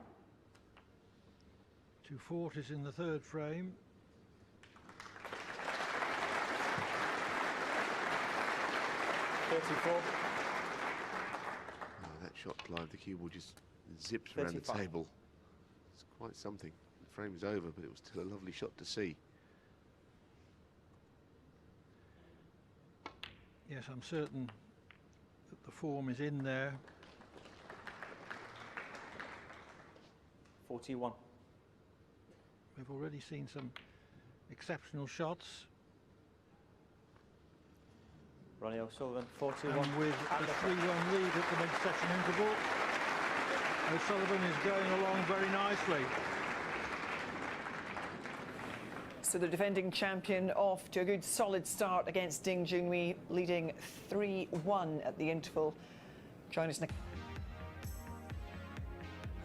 240s in the third frame. $34. Oh, that shot, Clive, the cue ball just zipped around the 35. table. It's quite something. The frame was over, but it was still a lovely shot to see. Yes, I'm certain that the form is in there. 41. We've already seen some exceptional shots. Ronnie O'Sullivan, 41. And with at the the 3-1 lead at the mid-session interval, O'Sullivan is going along very nicely. So the defending champion off to a good solid start against Ding Junhui, leading 3-1 at the interval. Join us next.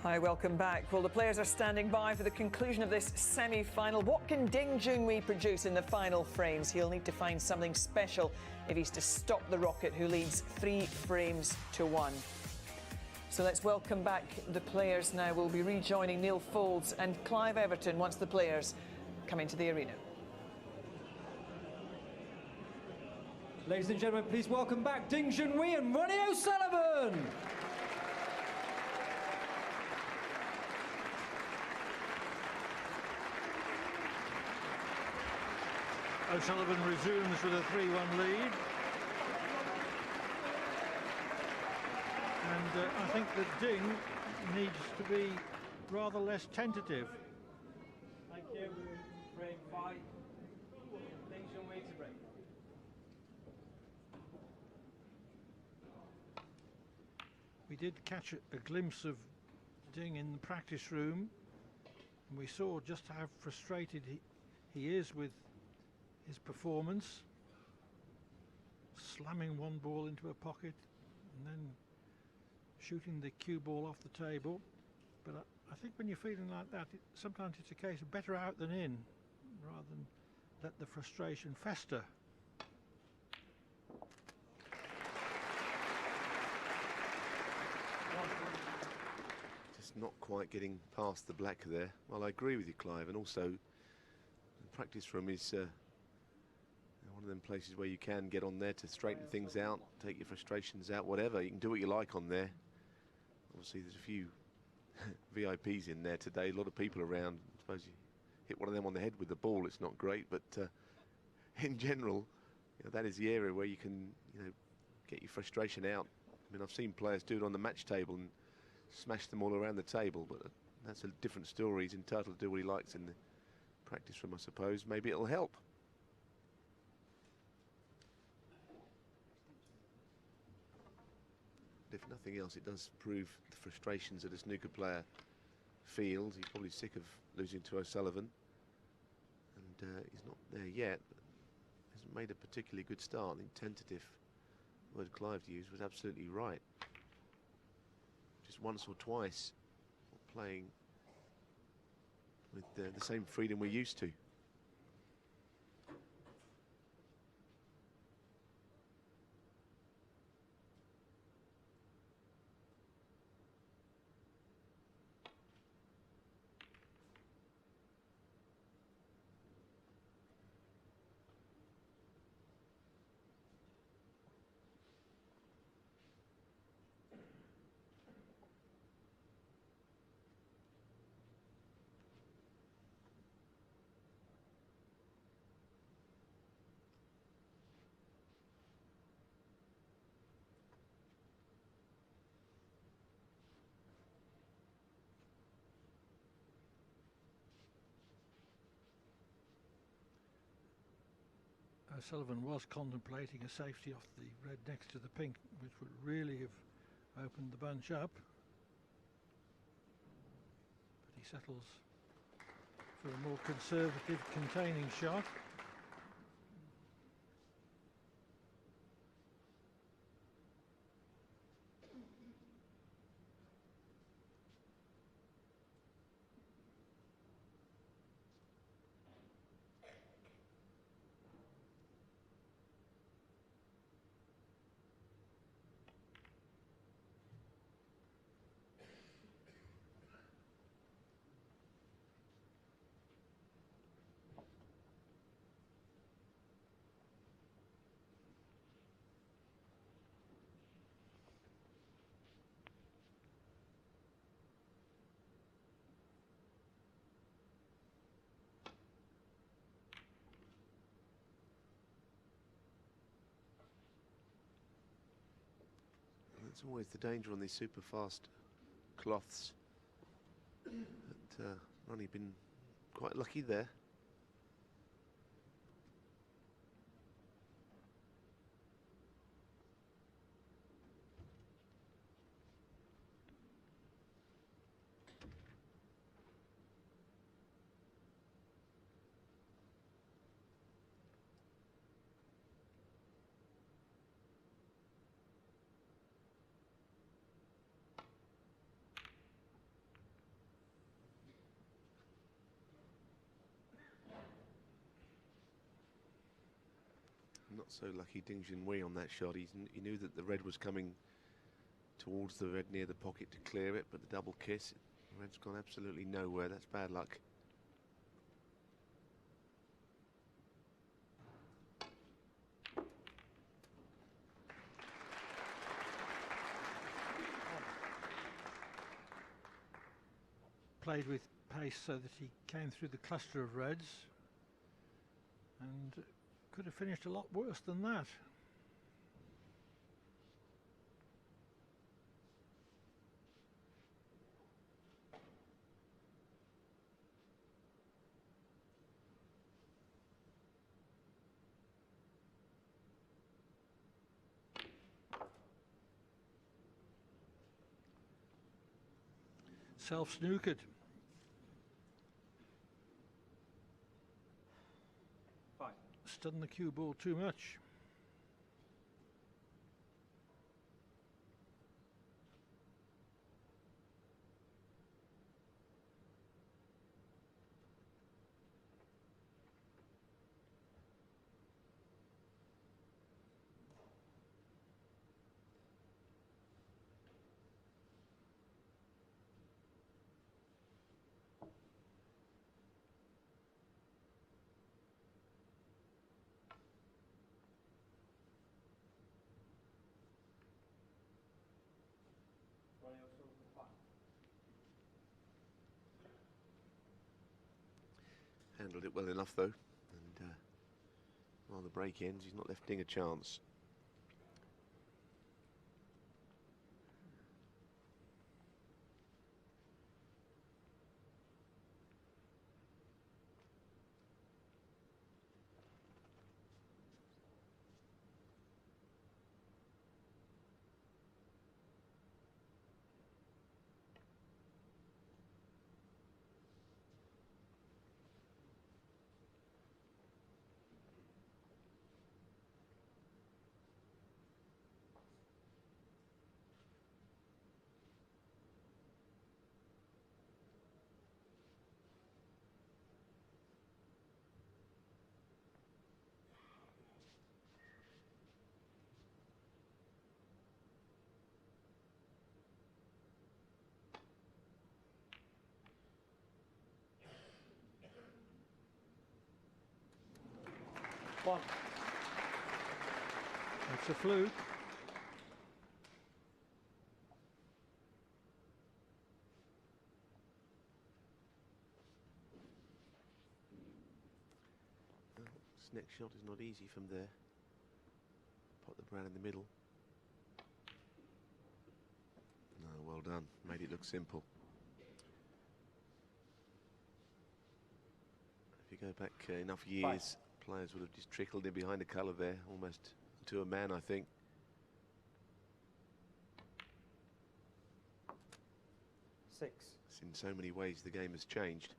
Hi, welcome back. Well, the players are standing by for the conclusion of this semi-final. What can Ding Junhui produce in the final frames? He'll need to find something special if he's to stop the Rocket, who leads 3 frames to 1. So let's welcome back the players now. We'll be rejoining Neil Folds and Clive Everton once the players come into the arena. Ladies and gentlemen, please welcome back Ding Junhui and Ronnie O'Sullivan. O'Sullivan resumes with a 3-1 lead. And I think that Ding needs to be rather less tentative. Thank you. Frame 5. Ding Junhui to break. We did catch a glimpse of Ding in the practice room, and we saw just how frustrated he is with his performance, slamming one ball into a pocket and then shooting the cue ball off the table. But I think when you're feeling like that, sometimes it's a case of better out than in, rather than let the frustration fester. Just not quite getting past the black there. Well, I agree with you, Clive, and also the practice room is one of them places where you can get on there to straighten things out, take your frustrations out, whatever. You can do what you like on there. Obviously, there's a few VIPs in there today, a lot of people around. I suppose you hit one of them on the head with the ball, it's not great, but in general, that is the area where you can, get your frustration out. I mean, I've seen players do it on the match table and smash them all around the table, but that's a different story. He's entitled to do what he likes in the practice room, I suppose. Maybe it'll help. If nothing else, it does prove the frustrations that a snooker player feels. He's probably sick of losing to O'Sullivan, and he's not there yet. Hasn't made a particularly good start. I think tentative, word Clive used, was absolutely right. Just once or twice playing with the same freedom we're used to. O'Sullivan was contemplating a safety off the red next to the pink, which would really have opened the bunch up. But he settles for a more conservative containing shot. That's always the danger on these super fast cloths. But Ronnie been quite lucky there. Not so lucky Ding Junhui on that shot. He knew that the red was coming towards the red near the pocket to clear it, but the double kiss, the red's gone absolutely nowhere. That's bad luck. Played with pace so that he came through the cluster of reds and could have finished a lot worse than that. Self-snookered. Stun the cue ball too much. Handled it well enough though, and while the break ends, he's not left Ding a chance. One. It's a fluke. Well, this next shot is not easy from there. Pop the brown in the middle. No, well done. Made it look simple. If you go back enough years, players would have just trickled in behind the colour there, almost to a man, I think. Six. It's in so many ways the game has changed.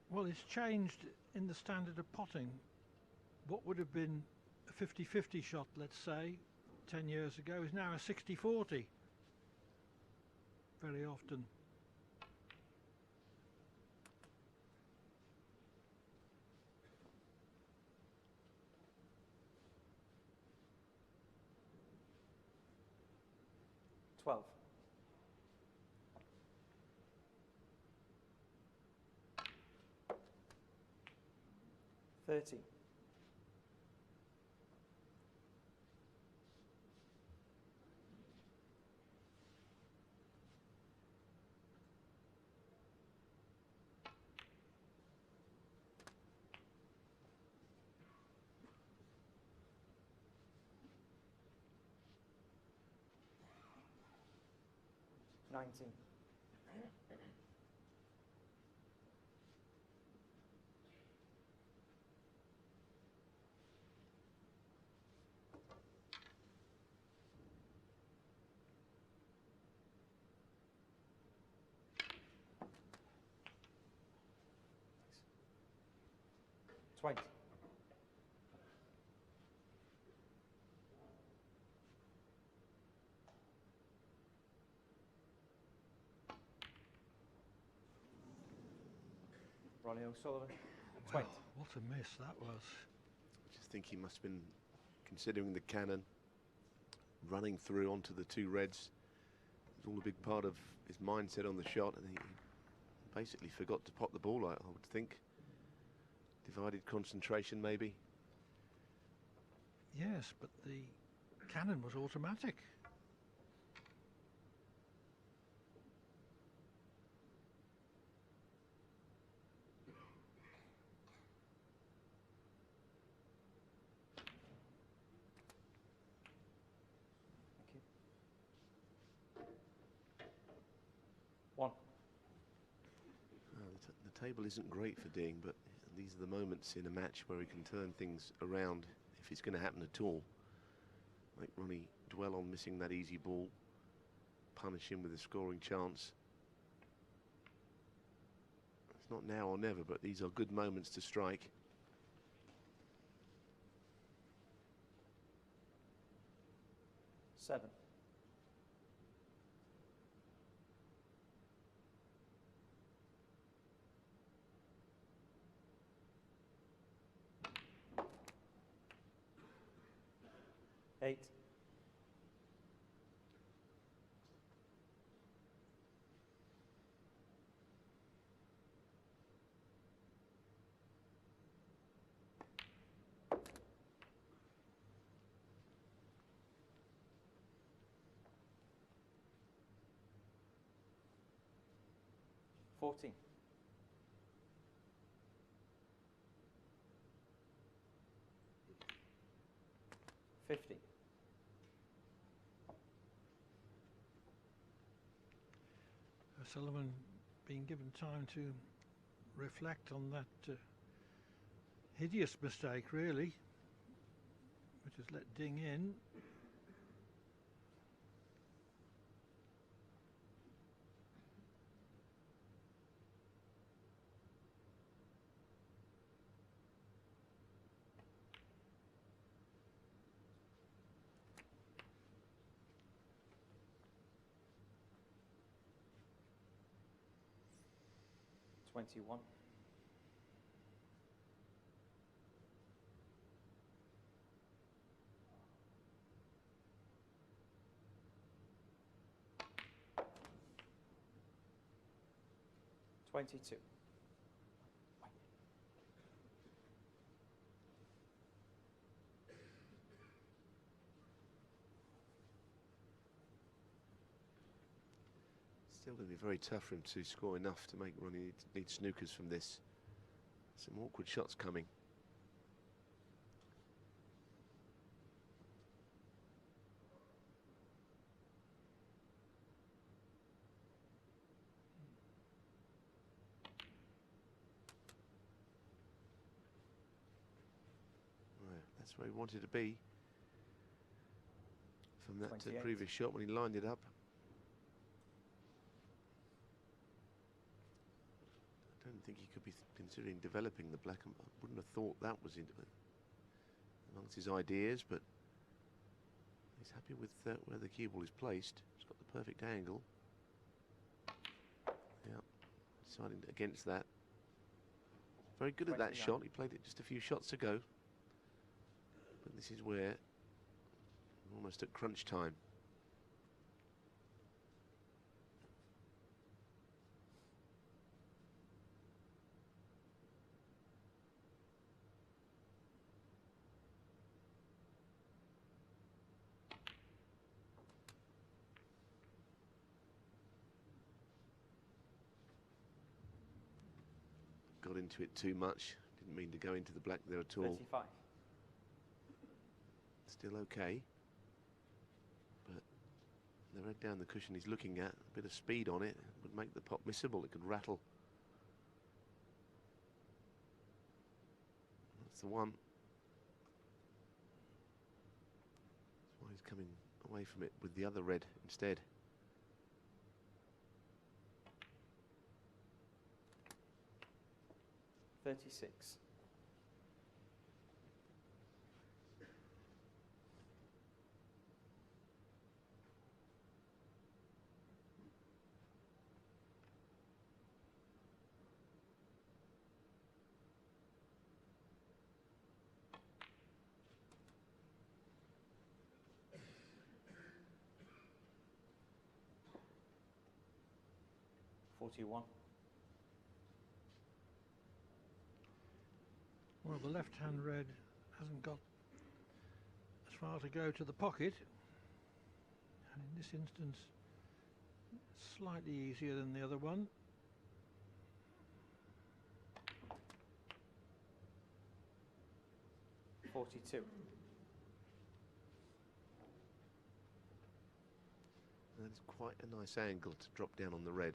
Well, it's changed in the standard of potting. What would have been a 50-50 shot, let's say, 10 years ago, is now a 60-40. Very often. $12. 30. 19. Twenty. Ronnie O'Sullivan. 20. Well, what a miss that was. I just think he must have been considering the cannon, running through onto the two reds. It was all a big part of his mindset on the shot, and he basically forgot to pop the ball out, I would think. Divided concentration, maybe. Yes, but the cannon was automatic. Thank you. 1. The table isn't great for Ding, but these are the moments in a match where he can turn things around if it's going to happen at all. Like Ronnie dwell on missing that easy ball, punish him with a scoring chance. It's not now or never, but these are good moments to strike. Seven. Eight. $14. 50. O'Sullivan being given time to reflect on that hideous mistake, really, which has let Ding in. $21. $22. Still going to be very tough for him to score enough to make Ronnie need snookers from this. Some awkward shots coming. Right, that's where he wanted to be from that 28. previous shot when he lined it up. I don't think he could be considering developing the black. I wouldn't have thought that was amongst his ideas, but he's happy with where the cue ball is placed. It's got the perfect angle. Yeah, deciding against that. Very good at that 29. shot. He played it just a few shots ago. But this is where we're almost at crunch time. Got into it too much. Didn't mean to go into the black there at all. 35. Still okay. But The red down the cushion he's looking at, a bit of speed on it would make the pot missable. It could rattle. That's the one. That's why he's coming away from it with the other red instead. .36. .41. Well, the left-hand red hasn't got as far to go to the pocket, and in this instance, slightly easier than the other one. .42. That's quite a nice angle to drop down on the red.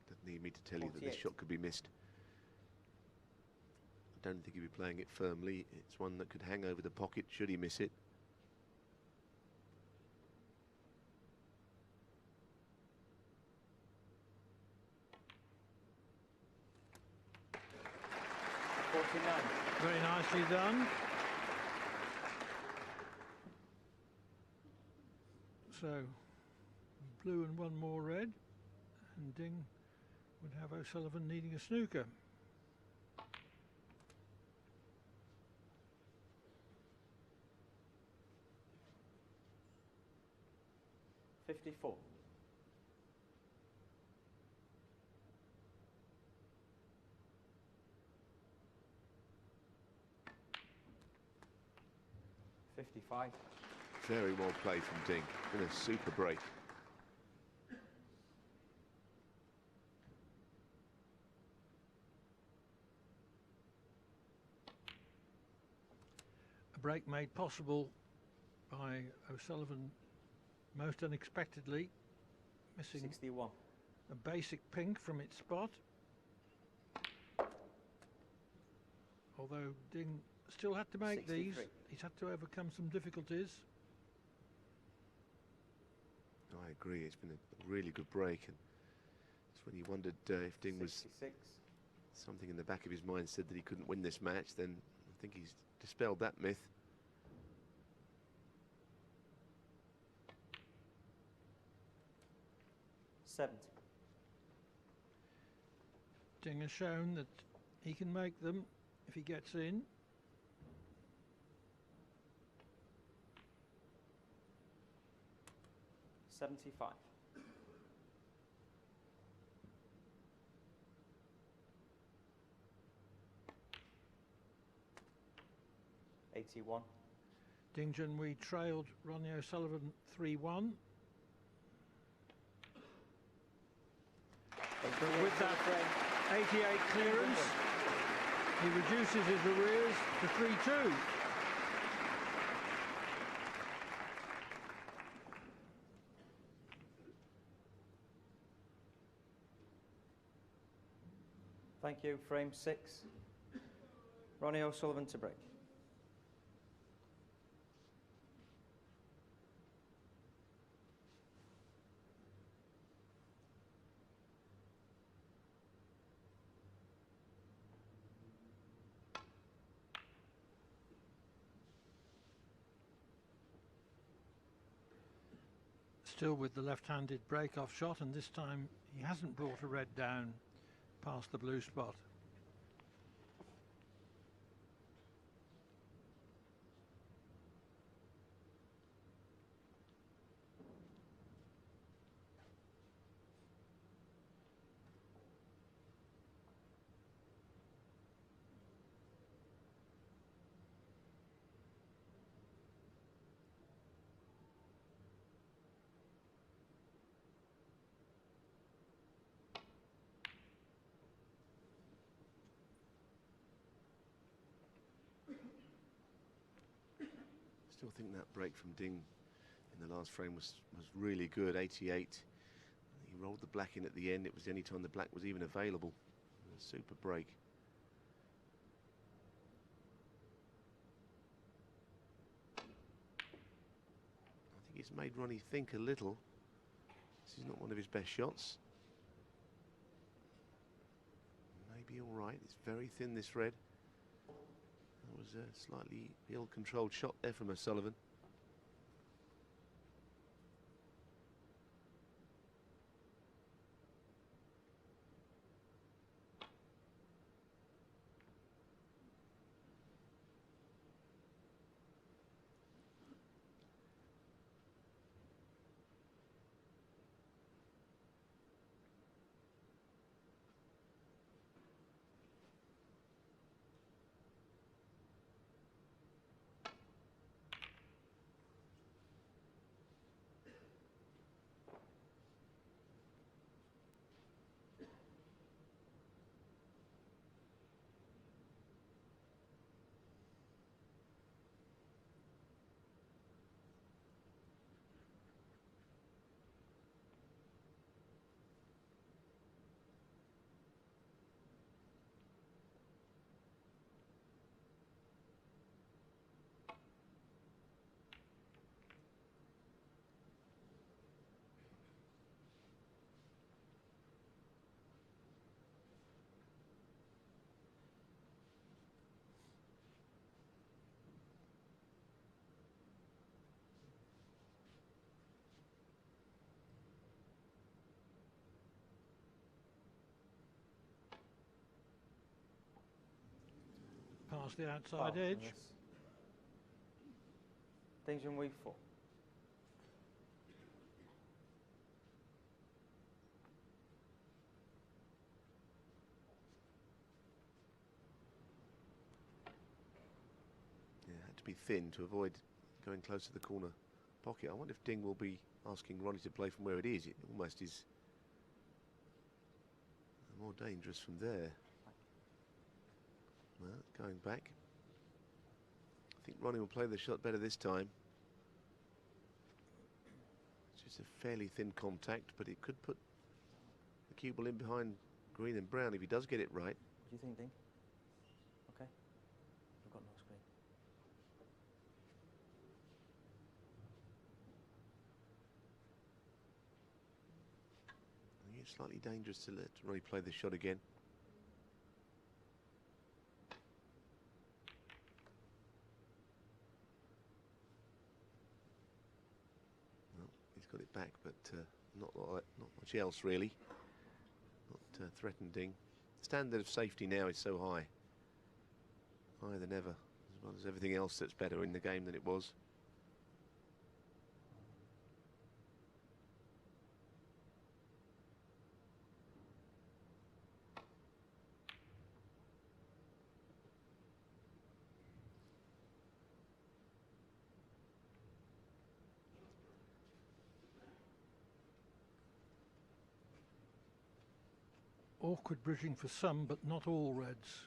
Doesn't need me to tell you that this 48. shot could be missed. I don't think he'd be playing it firmly. It's one that could hang over the pocket should he miss it. .49. Very nicely done. So, blue and one more red, and Ding would have O'Sullivan needing a snooker. .54. .55. Very well played from Ding. In a super break. A break made possible by O'Sullivan most unexpectedly, missing 61. a basic pink from its spot. Although Ding still had to make 63. these, he's had to overcome some difficulties. I agree, it's been a really good break, and it's when you wondered if Ding was 66. something in the back of his mind said that he couldn't win this match, then I think he's dispelled that myth. .70. Ding has shown that he can make them if he gets in. .75. .81. Ding Junhui trailed Ronnie O'Sullivan 3-1. But with that 88 clearance, he reduces his arrears to 3-2. Thank you. Frame 6. Ronnie O'Sullivan to break. Still with the left-handed break-off shot, and this time he hasn't brought a red down past the blue spot. Still think that break from Ding in the last frame was really good. 88. He rolled the black in at the end. It was the only time the black was even available. A super break. I think it's made Ronnie think a little. This is not one of his best shots. Maybe all right. It's very thin, this red. That was a slightly ill-controlled shot there from O'Sullivan. Past the outside edge. Ding Junhui 4. Yeah, had to be thin to avoid going close to the corner pocket. I wonder if Ding will be asking Ronnie to play from where it is. It almost is more dangerous from there. Well, going back. I think Ronnie will play the shot better this time. It's just a fairly thin contact, but it could put the cue ball in behind green and brown if he does get it right. What do you think, Ding? Okay. I've got no screen. I think it's slightly dangerous to let Ronnie play the shot again. Got it back, but not much else really. Not threatening. Standard of safety now is so high, higher than ever, as well as everything else that's better in the game than it was. Awkward bridging for some, but not all reds.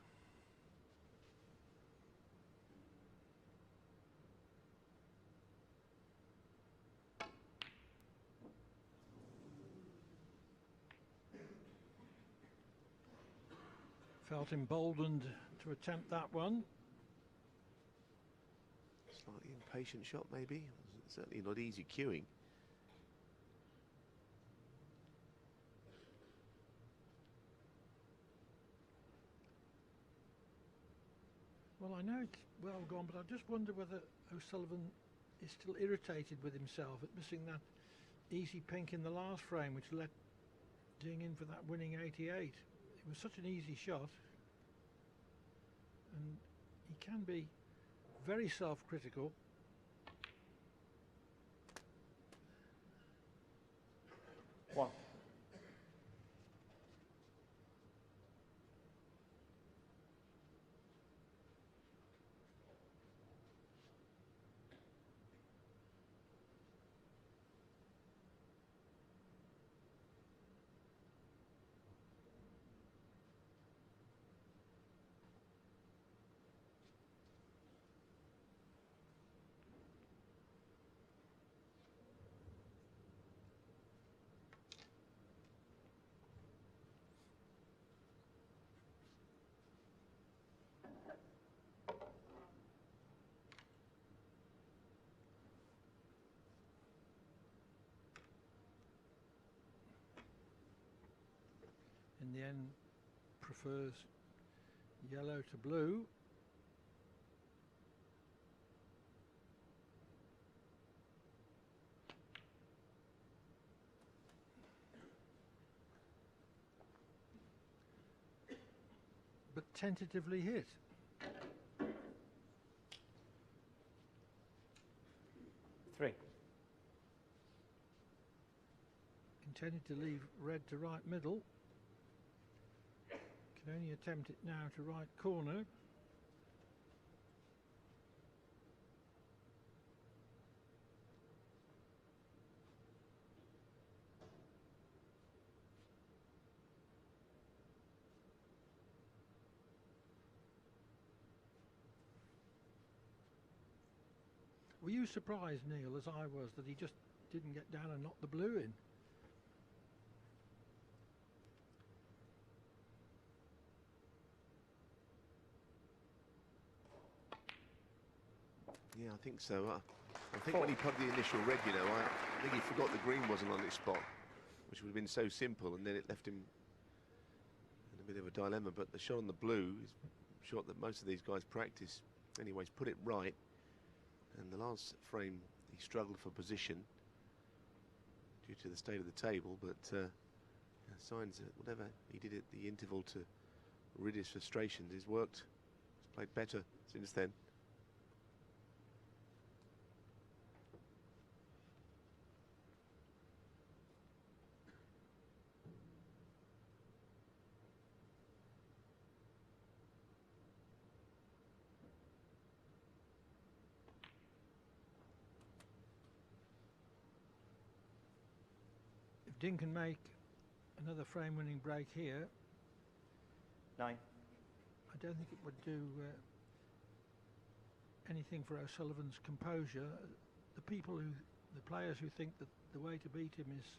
Felt emboldened to attempt that one. Slightly impatient shot maybe. Certainly not easy cueing. Well, I know it's well gone, but I just wonder whether O'Sullivan is still irritated with himself at missing that easy pink in the last frame, which let Ding in for that winning 88. It was such an easy shot, and he can be very self-critical. One. in the end prefers yellow to blue. But tentatively hit. Three. Intended to leave red to right middle. Can only attempt it now to right corner. Were you surprised, Neil, as I was, that he just didn't get down and knock the blue in? Yeah, I think so. I think when he put the initial red, you know, I think he forgot the green wasn't on its spot, which would have been so simple, and then it left him in a bit of a dilemma. But the shot on the blue is a shot that most of these guys practice. Anyways, put it right, and the last frame he struggled for position due to the state of the table, but signs that whatever he did at the interval to rid his frustrations has worked. He's played better since then. If Ding can make another frame-winning break here, 9. I don't think it would do anything for O'Sullivan's composure. The players who think that the way to beat him is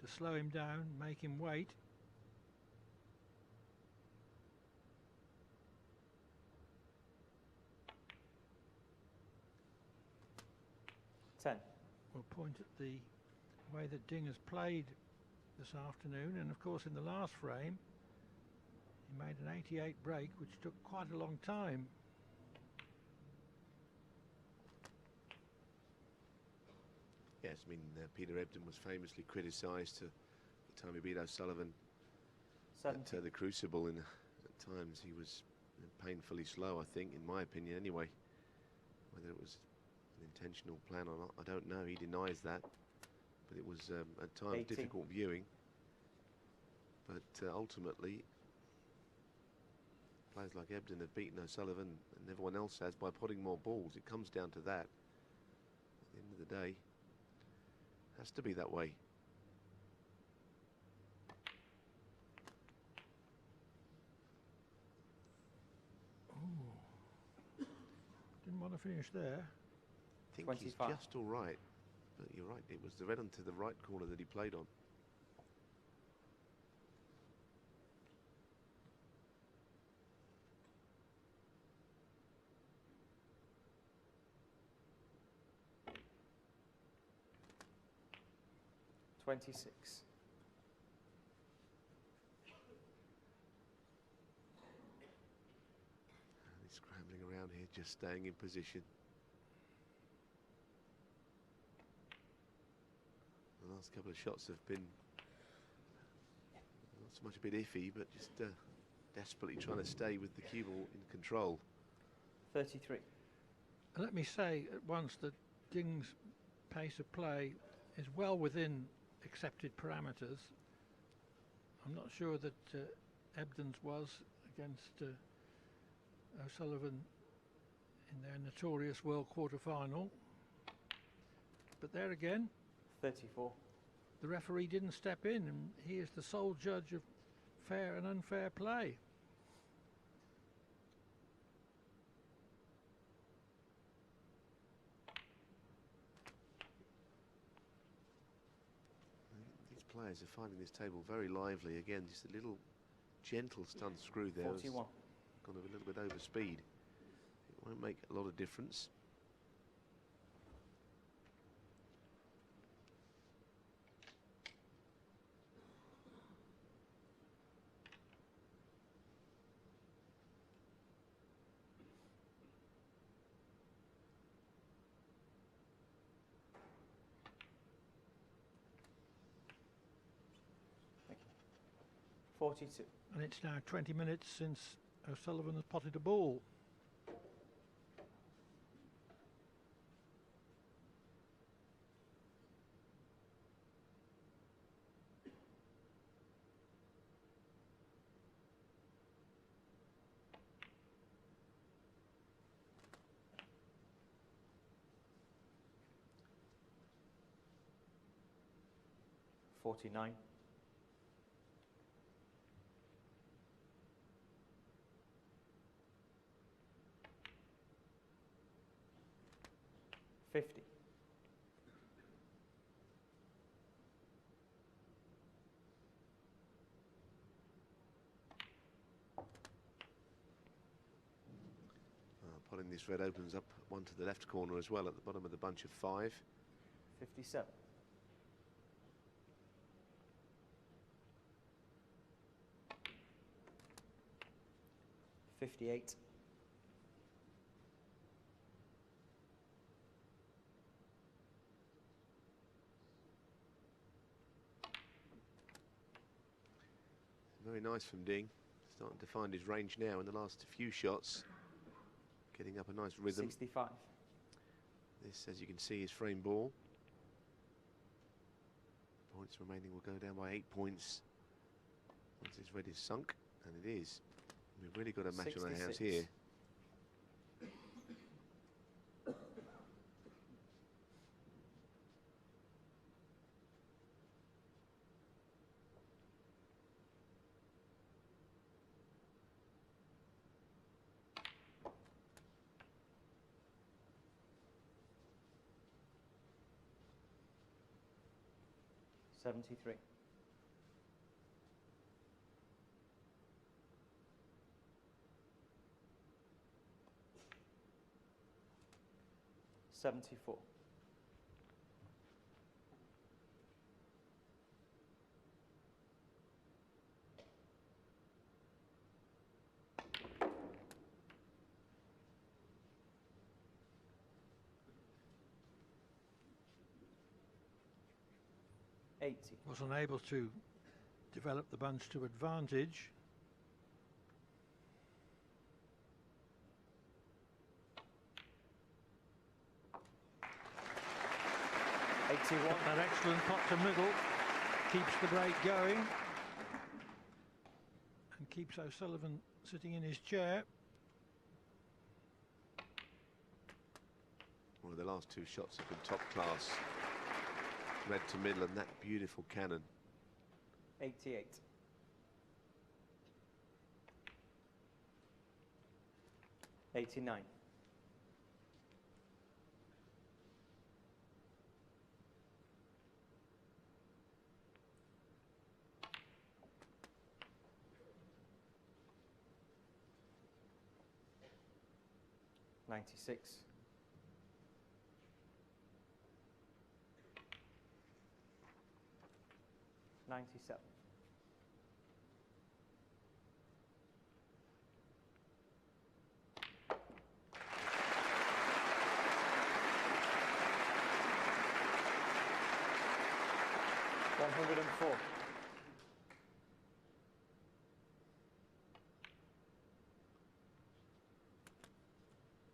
to slow him down, make him wait. Will point at the way that Ding has played this afternoon, and of course in the last frame he made an 88 break, which took quite a long time. Yes, I mean, Peter Ebdon was famously criticised to the time he beat O'Sullivan at the Crucible, and at times he was painfully slow, I think, in my opinion anyway. Whether it was an intentional plan or not, I don't know. He denies that, but it was at times 18. difficult viewing. But ultimately, players like Ebdon have beaten O'Sullivan, and everyone else has, by putting more balls. It comes down to that. At the end of the day, it has to be that way. Didn't want to finish there. I think 25. he's just all right, but you're right, it was the red onto the right corner that he played on. He's scrambling around here, just staying in position. The last couple of shots have been not so much a bit iffy, but just desperately trying to stay with the cue ball in control. 33. Let me say at once that Ding's pace of play is well within accepted parameters. I'm not sure that Ebdon's was against O'Sullivan in their notorious World Quarter-Final. But there again, 34. the referee didn't step in, and he is the sole judge of fair and unfair play. These players are finding this table very lively. Again, just a little gentle stunt screw there. 41. Gone a little bit over speed. It won't make a lot of difference. 42. And it's now 20 minutes since O'Sullivan has potted a ball. $49. 50. 'Potting this red opens up one to the left corner as well at the bottom of the bunch of 5. 57. 58. 'Very nice from Ding. Starting to find his range now in the last few shots. Getting up a nice rhythm. 65. This, as you can see, is frame ball. Points remaining will go down by 8 points once this red is sunk, and it is. We've really got a match on our hands 66. here. $73. 74. 80. Was unable to develop the bunch to advantage. That excellent pot to middle keeps the break going and keeps O'Sullivan sitting in his chair. One of the last 2 shots have been top class. Red to middle and that beautiful cannon. 88. 89. 96. 97. 104.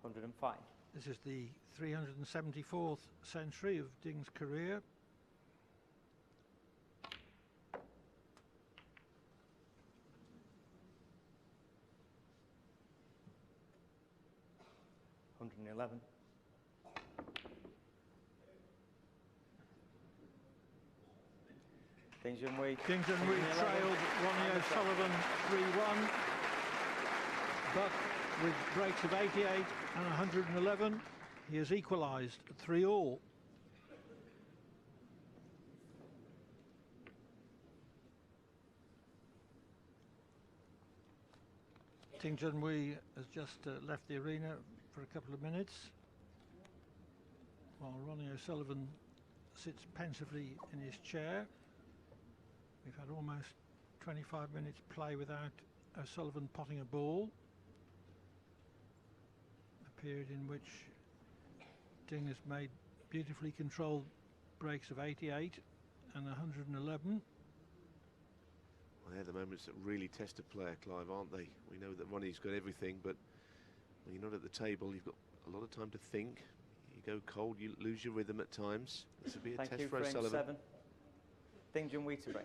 105. This is the 374th century of Ding's career. $111. Ding Junhui trailed Ronnie O'Sullivan 3-1, but with breaks of 88 and 111, he has equalised at 3-all. Ding Junhui has just left the arena for a couple of minutes, while Ronnie O'Sullivan sits pensively in his chair. We've had almost 25 minutes play without O'Sullivan potting a ball. A period in which Ding has made beautifully controlled breaks of 88 and 111. Well, they're the moments that really test a player, Clive, aren't they? We know that Ronnie's got everything, but when you're not at the table, you've got a lot of time to think. You go cold, you lose your rhythm at times. This will be a Thank test you, for frame O'Sullivan. 7. Ding Junhui to break.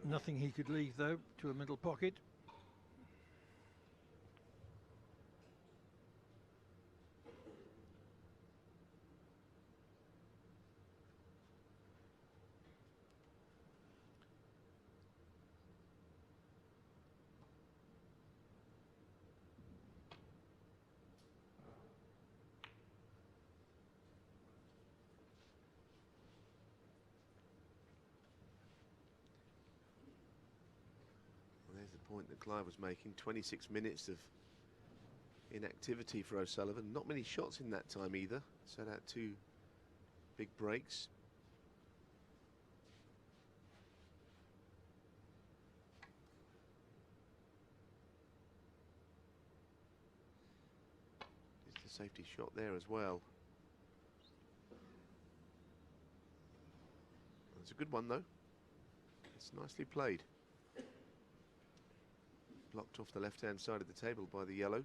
Nothing he could leave though to a middle pocket. There's the point that Clive was making. 26 minutes of inactivity for O'Sullivan. Not many shots in that time either. Set out 2 big breaks. It's a safety shot there as well. It's a good one though. It's nicely played. Blocked off the left-hand side of the table by the yellow.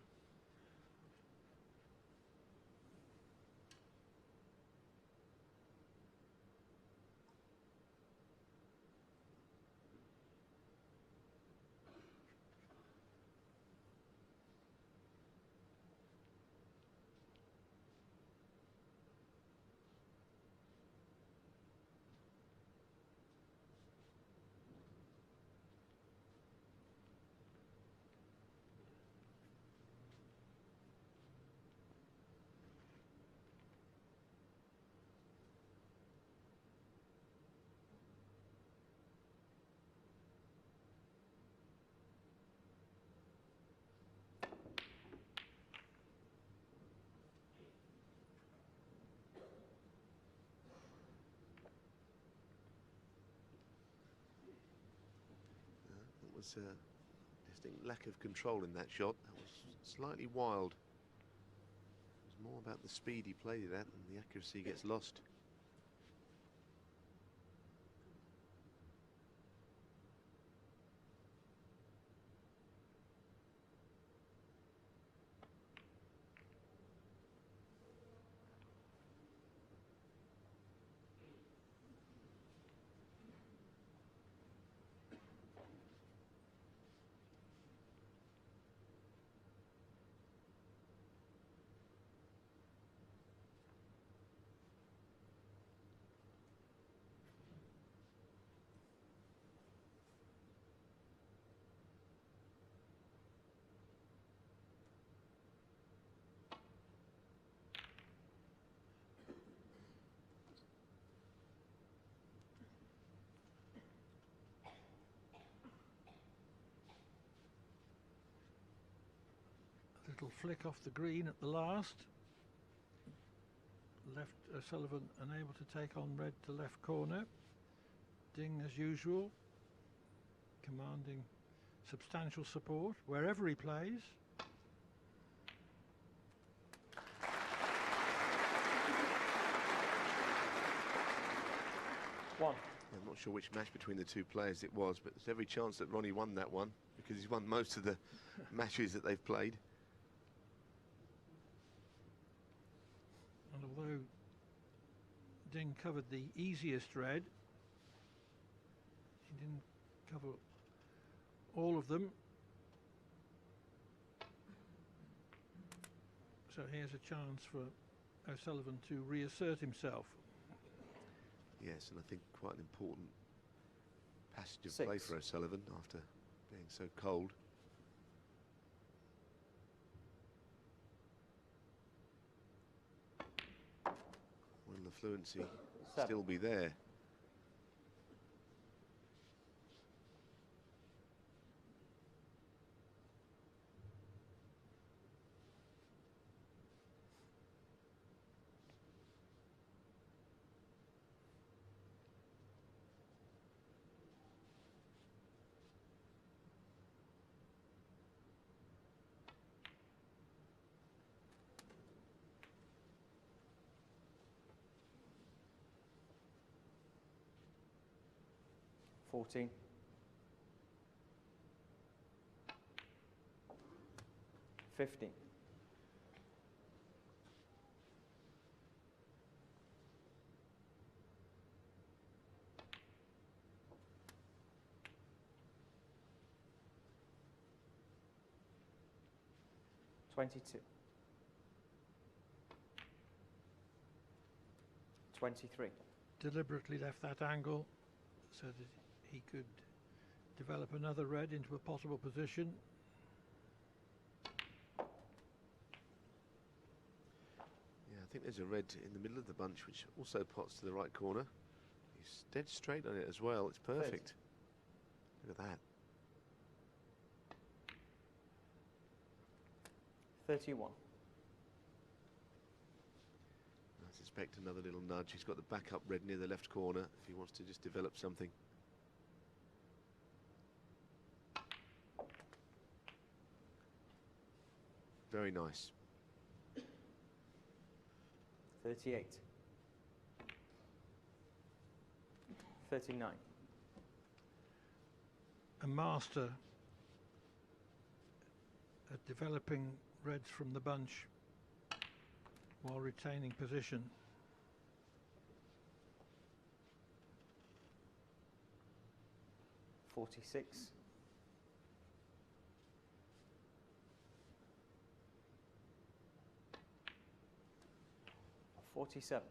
Was a distinct lack of control in that shot. That was slightly wild. It was more about the speed he played it at, and the accuracy gets lost. Little flick off the green at the last. Left O'Sullivan unable to take on red to left corner. Ding as usual, commanding substantial support wherever he plays. One. I'm not sure which match between the 2 players it was, but there's every chance that Ronnie won that one because he's won most of the matches that they've played. And although Ding covered the easiest red, he didn't cover all of them. So here's a chance for O'Sullivan to reassert himself. Yes, and I think quite an important passage of 6. play for O'Sullivan after being so cold. Will the fluency 7. still be there? $14. 15. 22. 23. Deliberately left that angle so that he could develop another red into a possible position. Yeah, I think there's a red in the middle of the bunch which also pots to the right corner. He's dead straight on it as well. It's perfect. Look at that. 31. I suspect another little nudge. He's got the backup red near the left corner if he wants to just develop something. Very nice. 38. 39. A master at developing reds from the bunch while retaining position. 46. 47.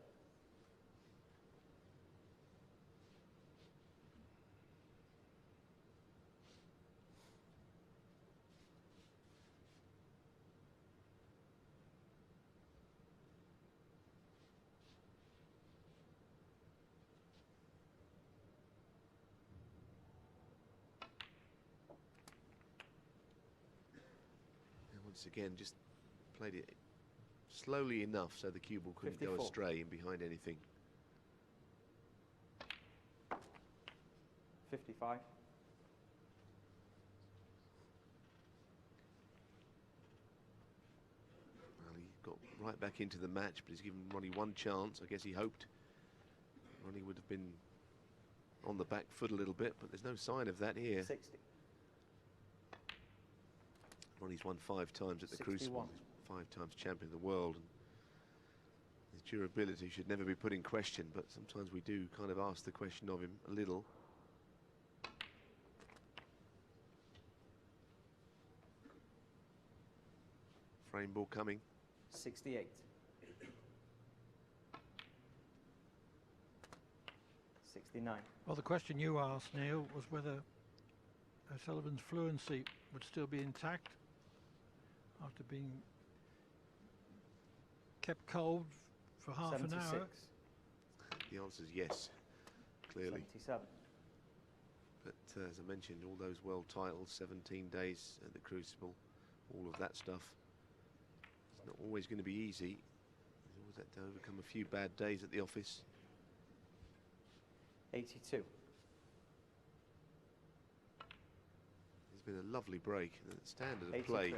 And once again, just played it slowly enough so the cue ball couldn't 54. go astray in behind anything. 55. Well, he got right back into the match, but he's given Ronnie one chance. I guess he hoped Ronnie would have been on the back foot a little bit, but there's no sign of that here. 60. Ronnie's won 5 times at the 61. Crucible. He's 5 times champion of the world. And his durability should never be put in question, but sometimes we do kind of ask the question of him a little. Frame ball coming. 68. 69. Well, the question you asked, Neil, was whether O'Sullivan's fluency would still be intact after being kept cold for half 76. an hour. The answer is yes, clearly. 77. But as I mentioned, all those world titles, 17 days at the Crucible, all of that stuff. It's not always going to be easy. There's always had to overcome a few bad days at the office. 82. There's been a lovely break. The standard of 83. play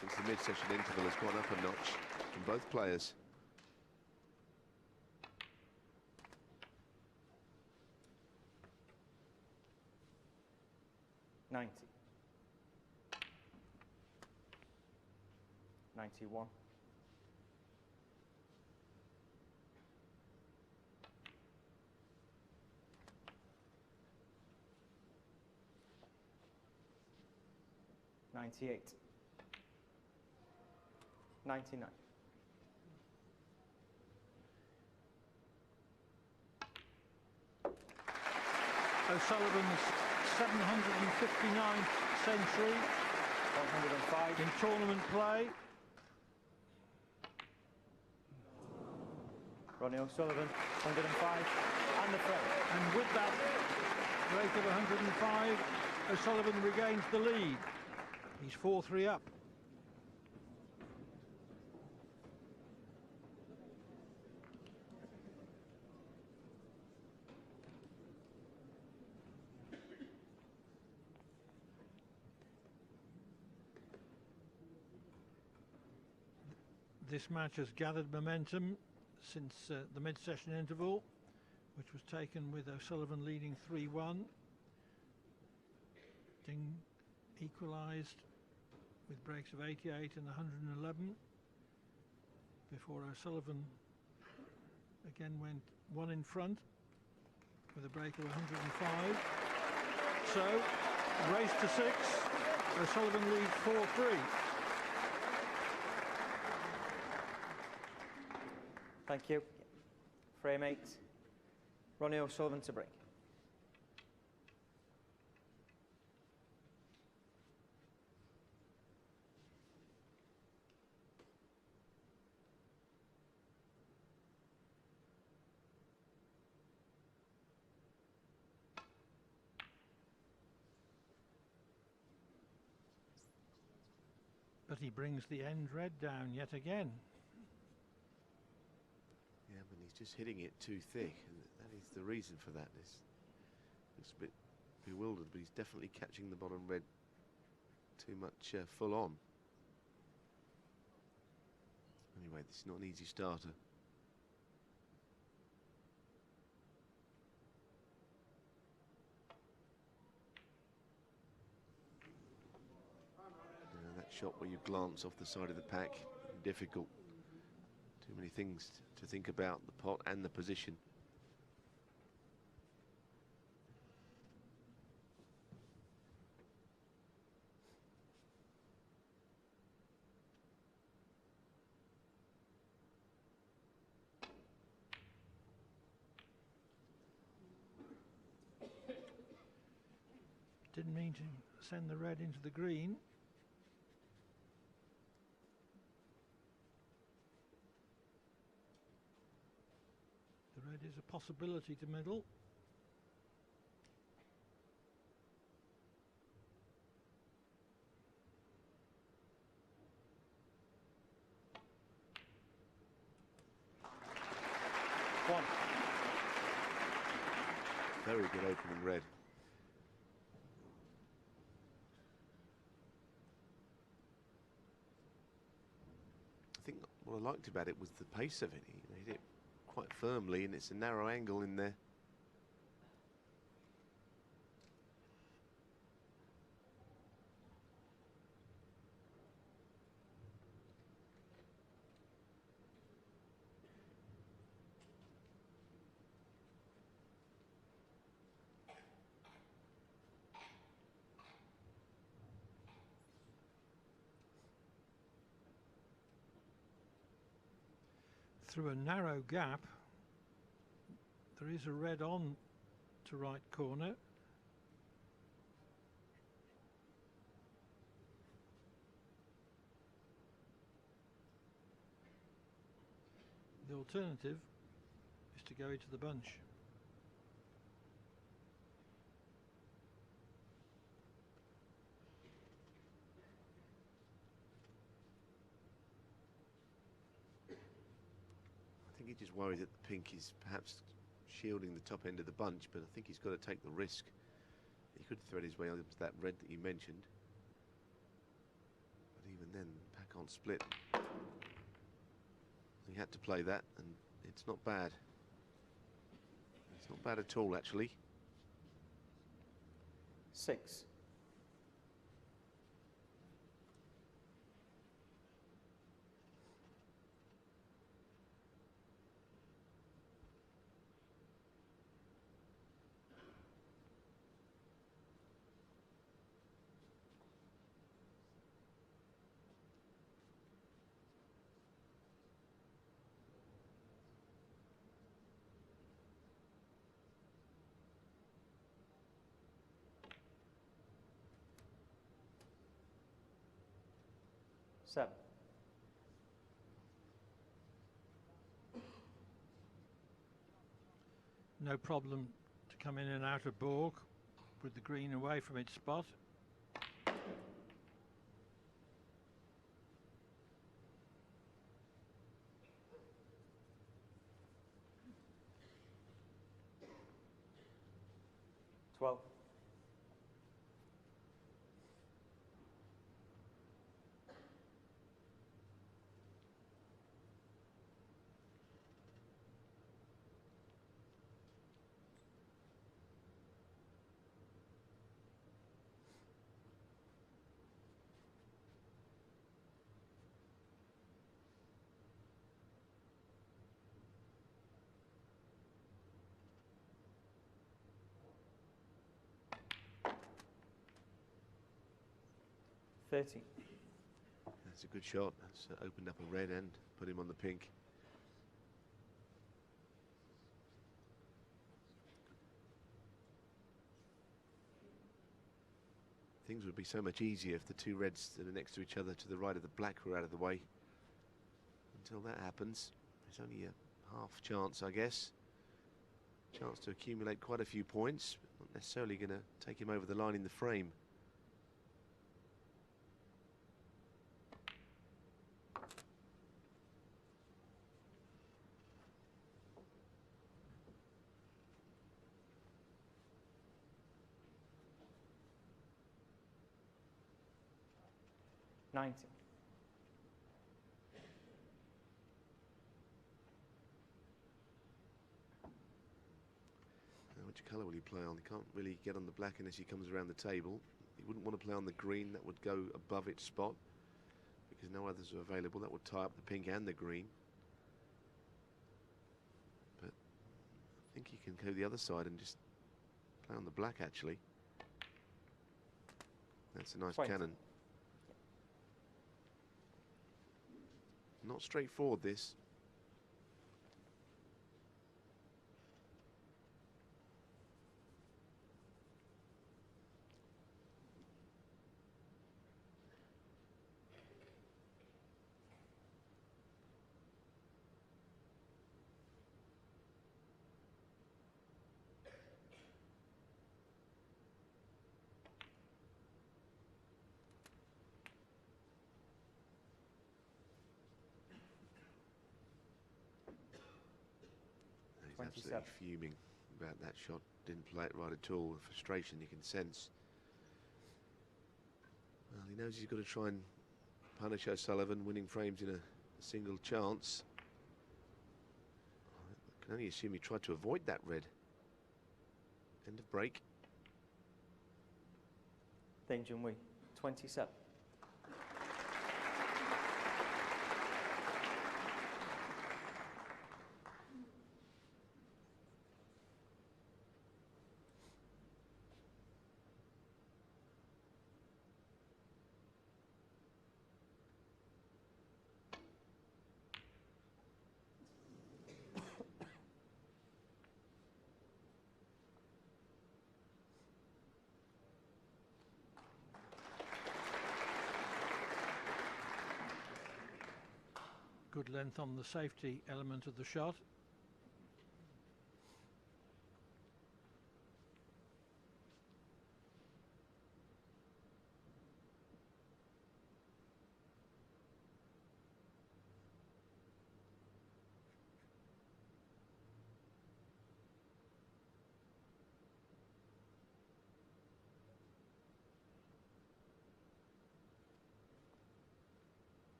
since the mid-session interval has gone up a notch from both players. $90. 91. 98. 99. O'Sullivan's 759th century 105. in tournament play. Ronnie O'Sullivan, 105. And the frame. And with that break of 105, O'Sullivan regains the lead. He's 4-3 up. This match has gathered momentum since the mid-session interval, which was taken with O'Sullivan leading 3-1. Ding equalised with breaks of 88 and 111 before O'Sullivan again went one in front with a break of 105. So, race to 6, O'Sullivan leads 4-3. Thank you. Frame 8. Ronnie O'Sullivan to break. But he brings the end red down yet again. Yeah, but he's just hitting it too thick, and that is the reason for that. This looks a bit bewildered, but he's definitely catching the bottom red too much full on. Anyway, this is not an easy starter. That shot where you glance off the side of the pack, difficult. Too many things to think about, the pot and the position. Didn't mean to send the red into the green. The red is a possibility to middle. One. Very good opening red. I think what I liked about it was the pace of it. He hit it quite firmly, and it's a narrow angle in there. Through a narrow gap, there is a red on to right corner. The alternative is to go into the bunch. I think he just worries that the pink is perhaps shielding the top end of the bunch, but I think he's got to take the risk. He could thread his way onto that red that you mentioned, but even then, the pack can't split. He had to play that, and it's not bad. It's not bad at all, actually. 6. 7. No problem to come in and out of baulk with the green away from its spot. Twelve. $30. That's a good shot. That's opened up a red and put him on the pink. Things would be so much easier if the two reds that are next to each other to the right of the black were out of the way. Until that happens, there's only a half chance, I guess. Chance to accumulate quite a few points, but not necessarily going to take him over the line in the frame. $90. Which colour will he play on? He can't really get on the black unless he comes around the table. He wouldn't want to play on the green. That would go above its spot because no others are available. That would tie up the pink and the green. But I think he can go the other side and just play on the black, actually. That's a nice 20. cannon. Not straightforward, this. He's absolutely fuming about that shot. Didn't play it right at all. The frustration you can sense. Well, he knows he's got to try and punish O'Sullivan, winning frames in a single chance. I can only assume he tried to avoid that red. End of break. Ding Junhui, 27. Good length on the safety element of the shot.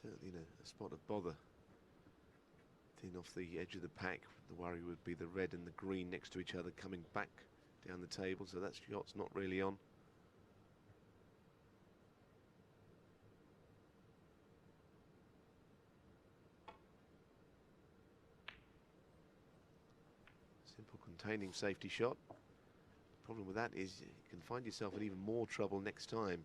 Certainly in a spot of bother. Thin off the edge of the pack. The worry would be the red and the green next to each other coming back down the table, so that shot's not really on. Simple containing safety shot. The problem with that is you can find yourself in even more trouble next time.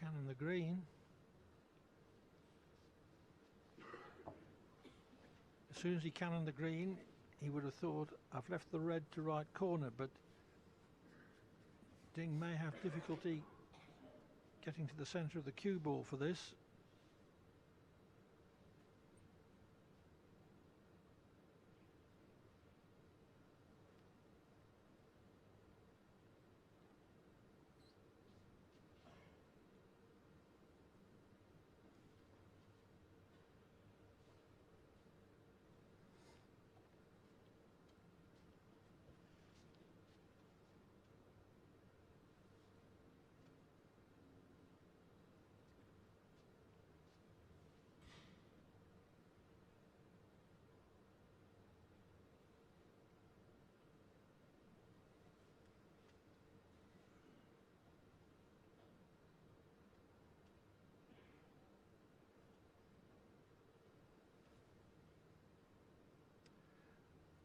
cannon the green. As soon as he cannoned the green, he would have thought, I've left the red to right corner, but Ding may have difficulty getting to the centre of the cue ball for this.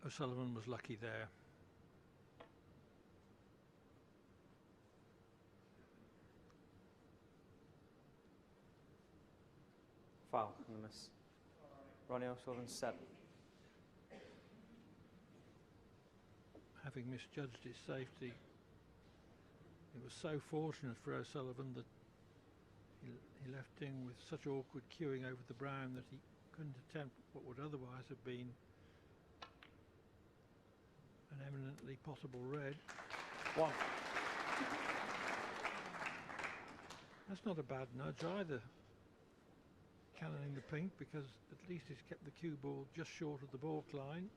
O'Sullivan was lucky there. Foul on the miss. Ronnie O'Sullivan 7. Having misjudged his safety, it was so fortunate for O'Sullivan that he left Ding with such awkward cueing over the brown that he couldn't attempt what would otherwise have been an eminently possible red. 1. That's not a bad nudge either, cannoning the pink, because at least he's kept the cue ball just short of the baulk line.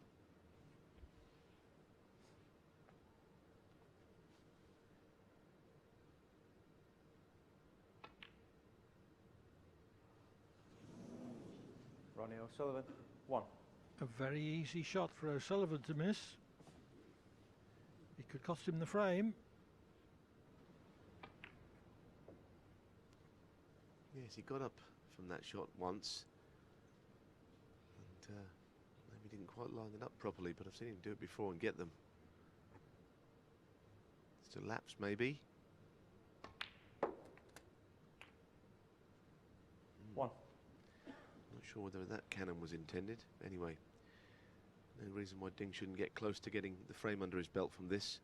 Ronnie O'Sullivan 1. A very easy shot for O'Sullivan to miss. It could cost him the frame. Yes, he got up from that shot once and maybe didn't quite line it up properly, but I've seen him do it before and get them. Still lapse maybe. 1. Not sure whether that cannon was intended. Anyway, no reason why Ding shouldn't get close to getting the frame under his belt from this.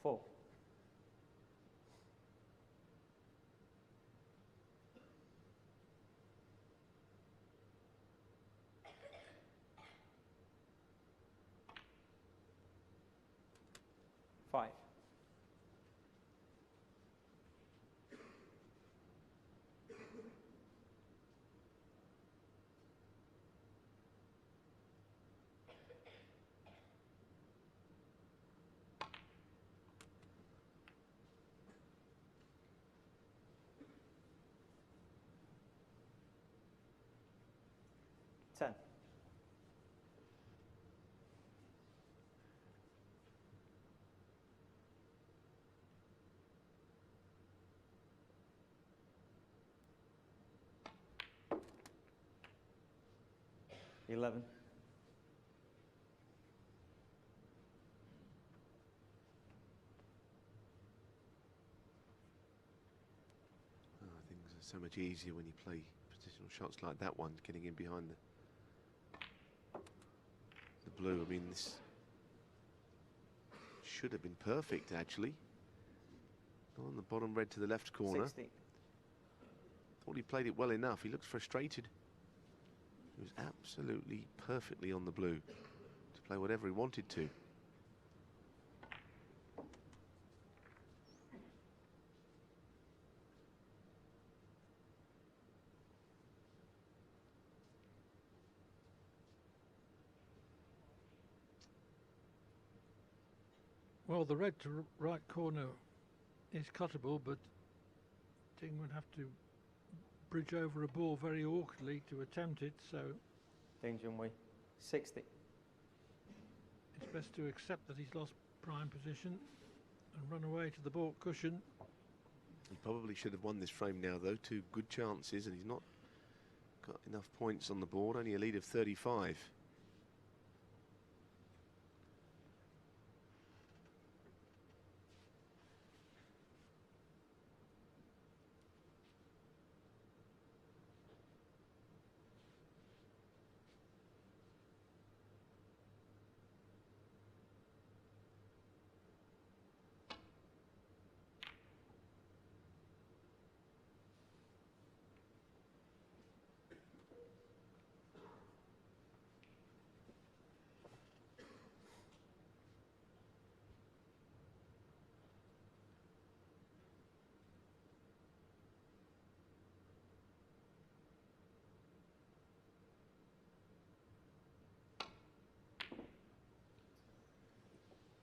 Four. Five. Ten. Eleven. Things are so much easier when you play positional shots like that one, getting in behind the blue. I mean, this should have been perfect actually. On the bottom red to the left corner. 60. Thought he played it well enough. He looked frustrated. He was absolutely perfectly on the blue to play whatever he wanted to. Well, the red to right corner is cuttable, but Ding would have to bridge over a ball very awkwardly to attempt it, so Ding Junhui 60. it's best to accept that he's lost prime position and run away to the baulk cushion. He probably should have won this frame now though. 2 good chances, and he's not got enough points on the board, only a lead of 35.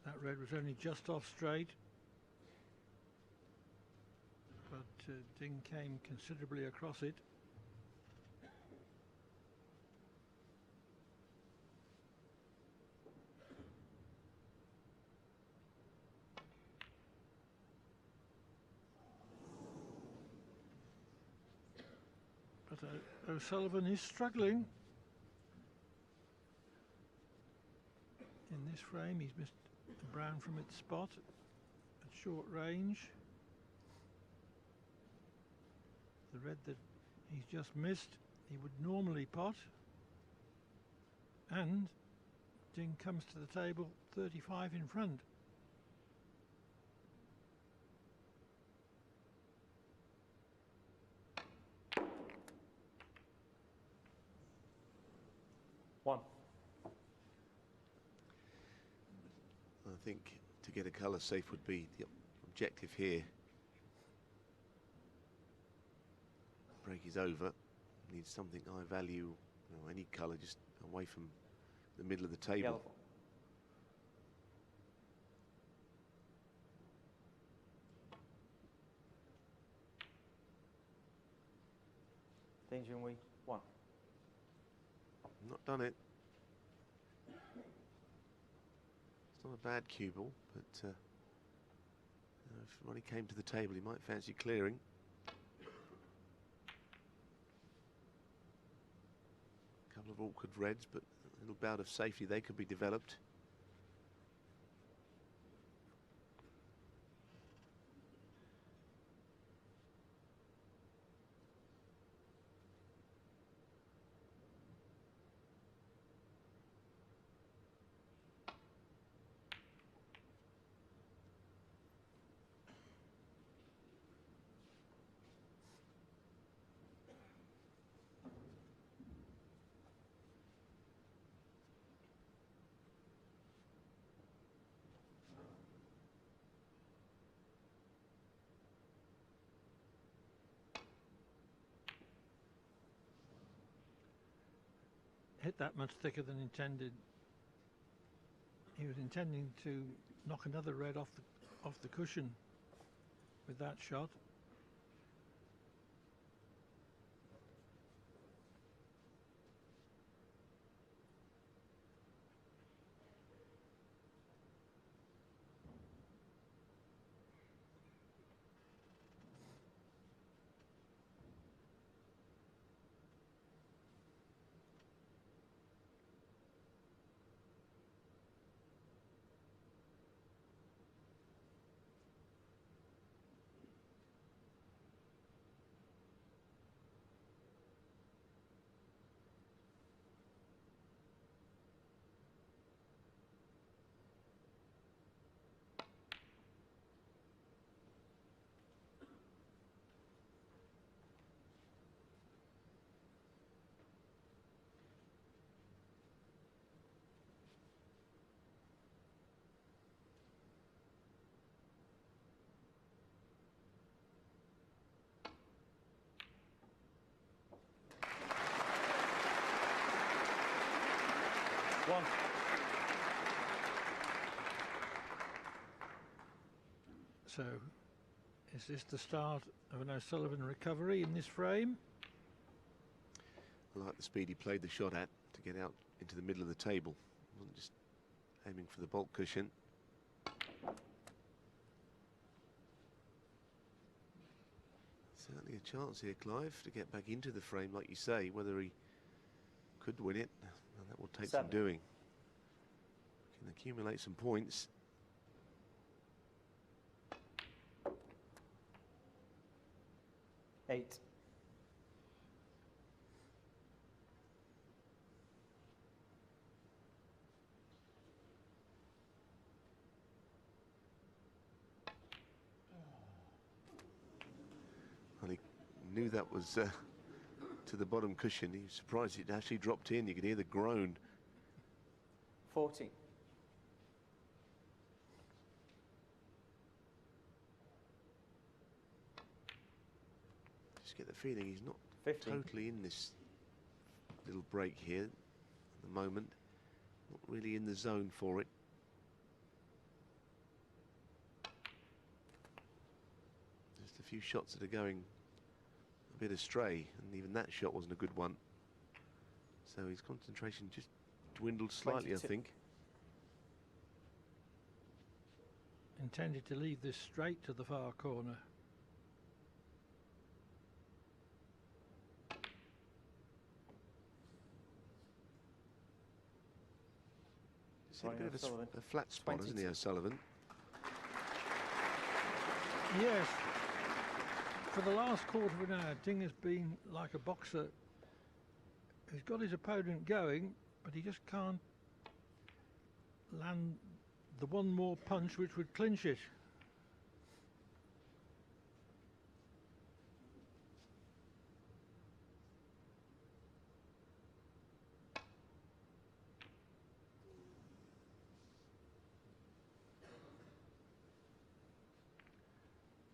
That red was only just off straight, but Ding came considerably across it. But O'Sullivan is struggling. In this frame, he's missed the brown from its spot at short range. The red that he's just missed, he would normally pot. And Ding comes to the table 35 in front. One. I think to get a colour safe would be the objective here. Break is over. Needs something high value, any colour just away from the middle of the table. Yellow. Ding Junhui, 1. Not done it. It's not a bad cue ball, but if Ronnie came to the table, he might fancy clearing. A couple of awkward reds, but a little bout of safety, they could be developed. Hit that much thicker than intended. He was intending to knock another red off the cushion with that shot. One. So, is this the start of an O'Sullivan recovery in this frame? I like the speed he played the shot at to get out into the middle of the table. Wasn't just aiming for the bulk cushion. Certainly a chance here, Clive, to get back into the frame, like you say. Whether he could win it, well, that will take some 7. doing. Can accumulate some points. Eight. Well, he knew that was to the bottom cushion. He was surprised it actually dropped in. You could hear the groan. 14. Just get the feeling he's not 15. totally in this little break here at the moment. Not really in the zone for it. Just a few shots that are going a bit astray, and even that shot wasn't a good one. So his concentration just dwindled slightly, 22. I think. Intended to leave this straight to the far corner. He's in a bit of O'Sullivan. a flat spot, isn't he, 22. O'Sullivan? Yes. For the last quarter of an hour, Ding has been like a boxer. He's got his opponent going, but he just can't land the one more punch which would clinch it.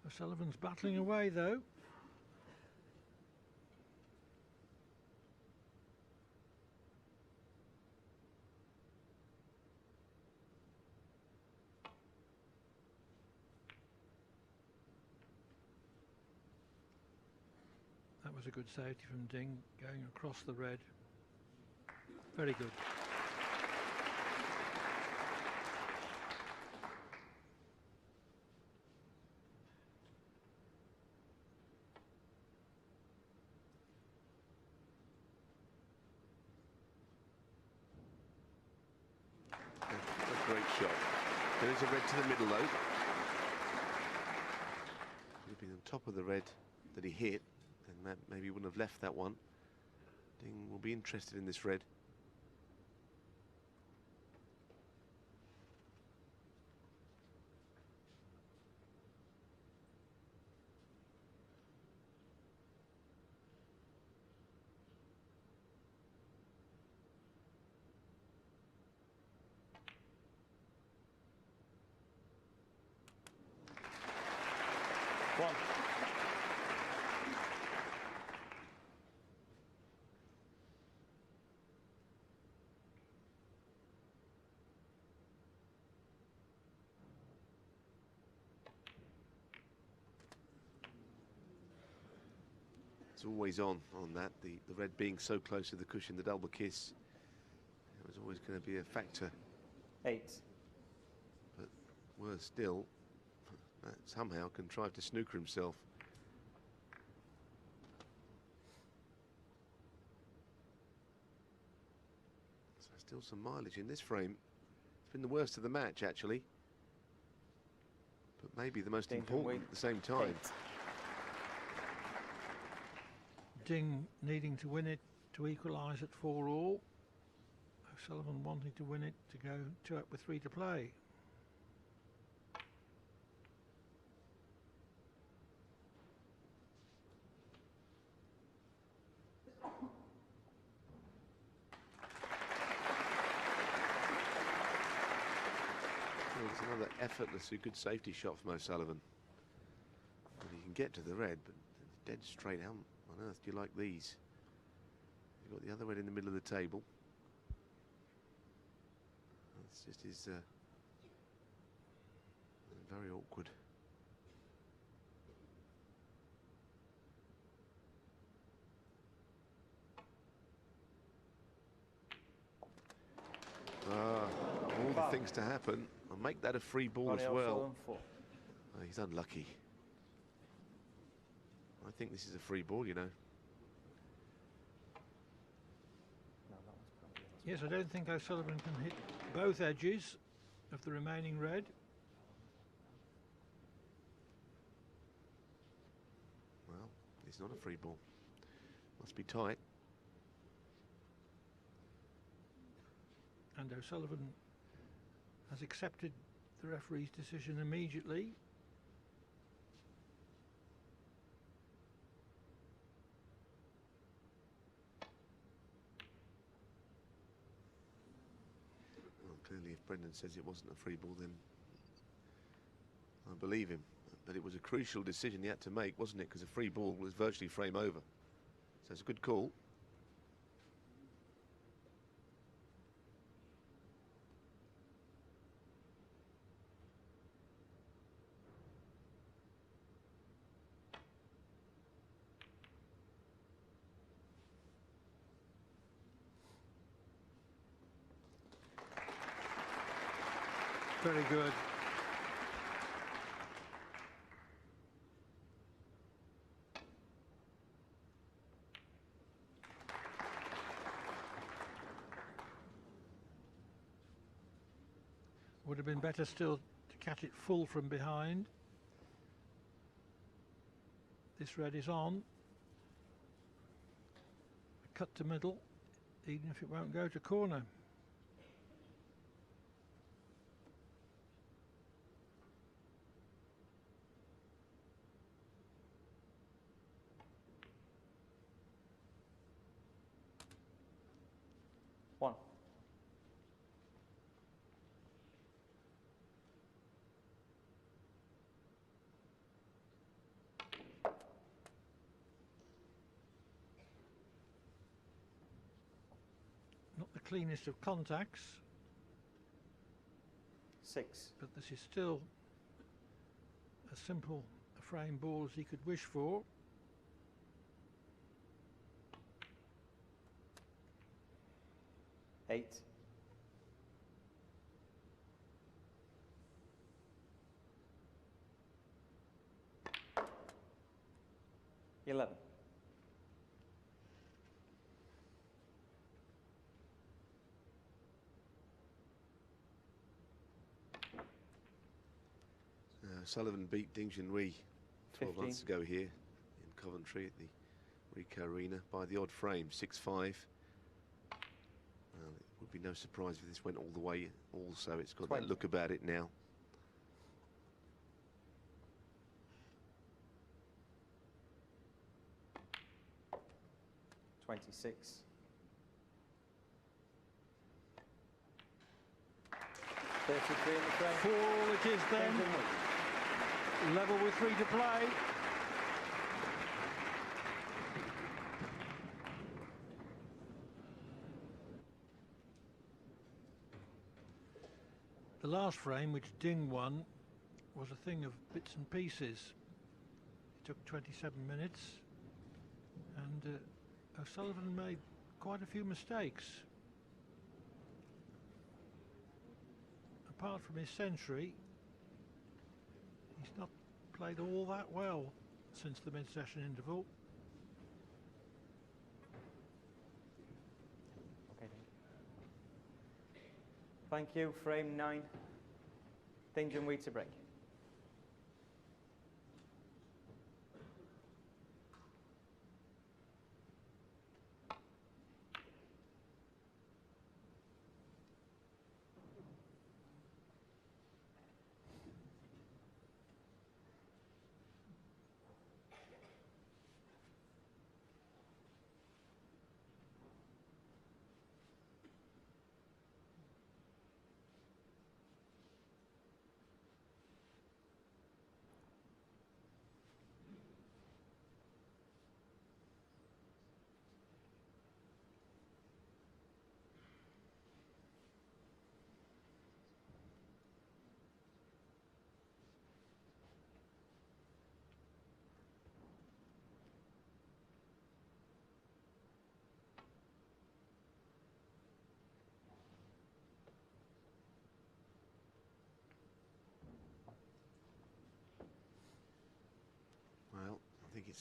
O'Sullivan's battling away though. That was a good safety from Ding, going across the red. Very good. A great shot. There is a red to the middle though. Would have been on top of the red that he hit, and maybe he wouldn't have left that one. Ding will be interested in this red. One. It's always on that. The red being so close to the cushion, the double kiss, it was always going to be a factor. 8. But worse still, somehow contrived to snooker himself. So still some mileage in this frame. It's been the worst of the match actually, but maybe the most Danger important weight. at the same time. 8. Ding needing to win it to equalise at 4-all. O'Sullivan wanting to win it to go 2 up with 3 to play. Well, it's another effortlessly good safety shot from O'Sullivan. But he can get to the red, but it's dead straight. How on earth do you like these? You've got the other red in the middle of the table. It's just his very awkward. All the things to happen. I'll make that a free ball Ronnie as well. O'Sullivan, 4. Oh, he's unlucky. I think this is a free ball, you know. Yes, I don't think O'Sullivan can hit both edges of the remaining red. Well, it's not a free ball. Must be tight. And O'Sullivan has accepted the referee's decision immediately. Well, clearly if Brendan says it wasn't a free ball, then I believe him. But it was a crucial decision he had to make, wasn't it? Because a free ball was virtually frame over. So it's a good call. Very good. Would have been better still to catch it full from behind. This red is on. Cut to middle, even if it won't go to corner. One. Not the cleanest of contacts, 6. but this is still as simple a frame ball as he could wish for. Eight. $11. Sullivan beat Ding Junhui 12 months 15. ago here in Coventry at the Ricoh Arena by the odd frame, 6-5. It would be no surprise if this went all the way also. It's got 20. that look about it now. $26. 33 in the frame. Four it is then, Ding Junhui. level with 3 to play. The last frame, which Ding won, was a thing of bits and pieces. It took 27 minutes, and O'Sullivan made quite a few mistakes. Apart from his century, he's not played all that well since the mid-session interval. Okay, thank you. Frame 9. Ding Junhui to break.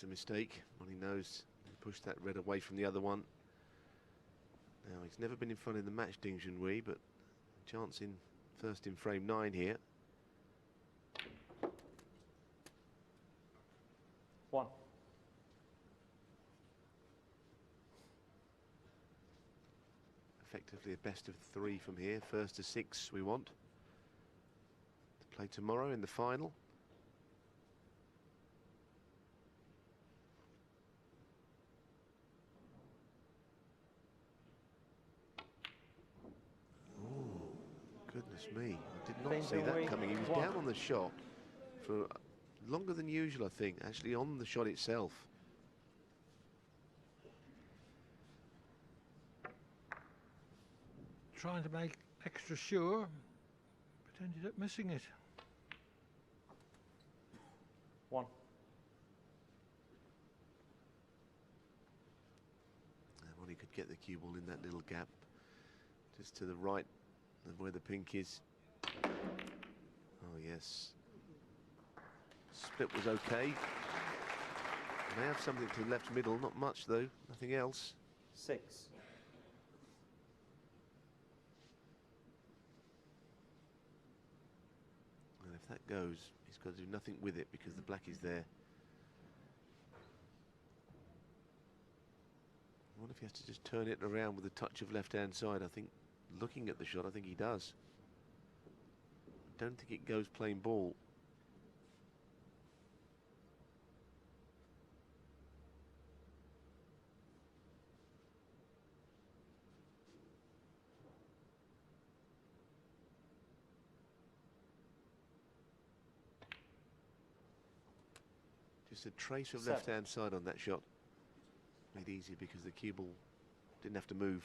That's a mistake. Ronnie knows he pushed that red away from the other one. Now, he's never been in front in the match, Ding Junhui, but chance in first in frame 9 here. 1. Effectively a best of 3 from here. First to 6 we want to play tomorrow in the final. Goodness me, I did not see that coming. He was down on the shot for longer than usual, I think, actually on the shot itself. Trying to make extra sure, but ended up missing it. 1. Ronnie could get the cue ball in that little gap just to the right of where the pink is. Oh yes, split was okay. May have something to left middle, not much though, nothing else. 6. And if that goes, he's got to do nothing with it because the black is there. I wonder if he has to just turn it around with a touch of left-hand side. I think, looking at the shot, I think he does. I don't think it goes plain ball. Just a trace of 7. left-hand side on that shot. Made easy because the cue ball didn't have to move.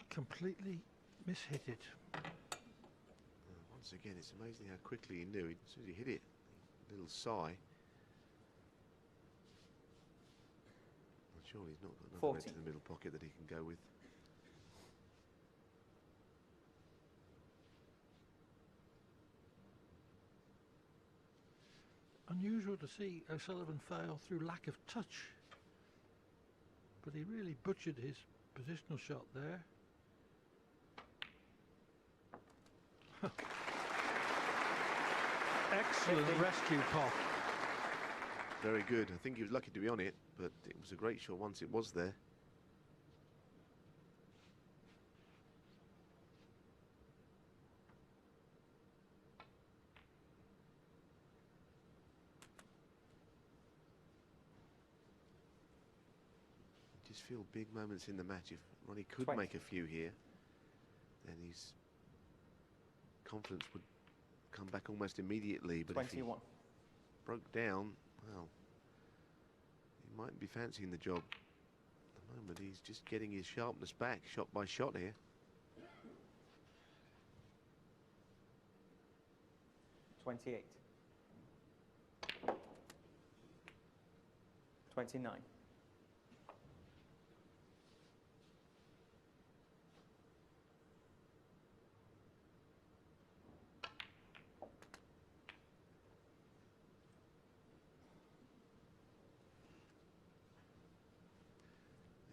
Completely mishit it. Once again, it's amazing how quickly he knew. As soon as he hit it, a little sigh. I'm sure he's not got another red to the middle pocket that he can go with. Unusual to see O'Sullivan fail through lack of touch, but he really butchered his positional shot there. Excellent rescue pop. Very good. I think he was lucky to be on it, but it was a great shot once it was there. You just feel big moments in the match. If Ronnie could make a few here, then his confidence would come back almost immediately. But 21. if he broke down, well, he mightn't be fancying the job. At the moment, he's just getting his sharpness back, shot by shot here. 28. 29.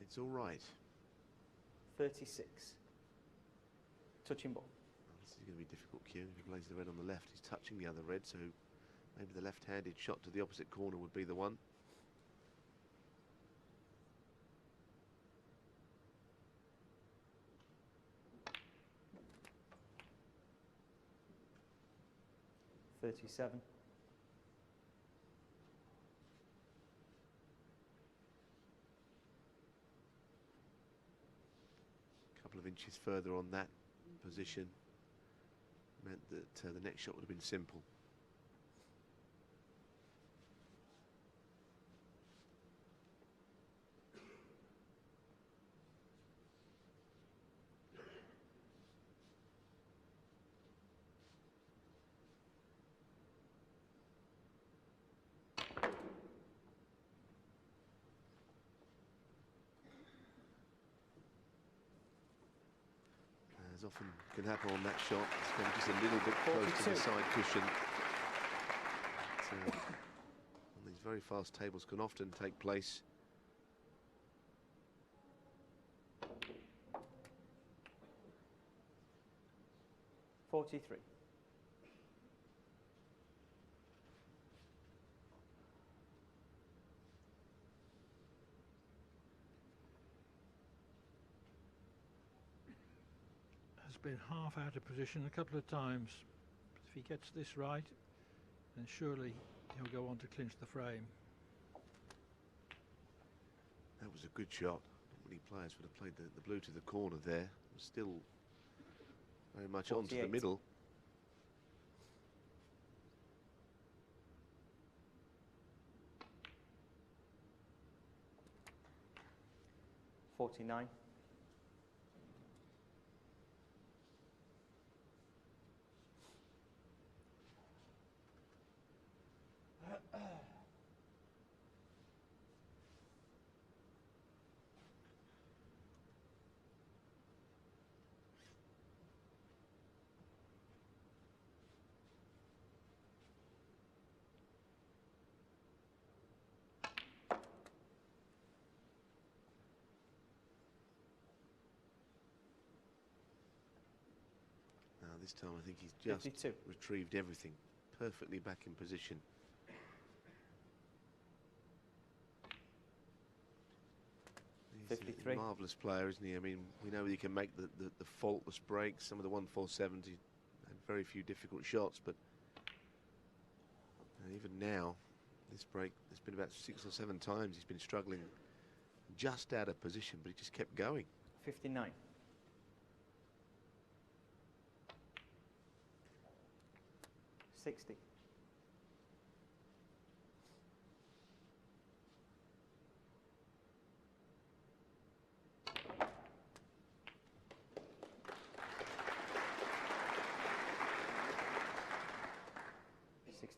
It's all right. 36. Touching ball. Well, this is going to be a difficult cue. If he plays the red on the left, he's touching the other red, so maybe the left-handed shot to the opposite corner would be the one. $37. Couple of inches further on that position meant that the next shot would have been simple. As often can happen on that shot, it's gone just a little bit close to the 42. side cushion. On these very fast tables can often take place. .43. Has been half out of position a couple of times. If he gets this right, then surely he'll go on to clinch the frame. That was a good shot. Not many players would have played the blue to the corner there. It was still very much onto the 48. middle. .49. Now this time I think he's just 52. retrieved everything perfectly back in position. He's 53. a marvellous player, isn't he? I mean, we know he can make the faultless breaks. Some of the 147s, he had very few difficult shots, but even now, this break, there's been about 6 or 7 times he's been struggling just out of position, but he just kept going. 59. .60.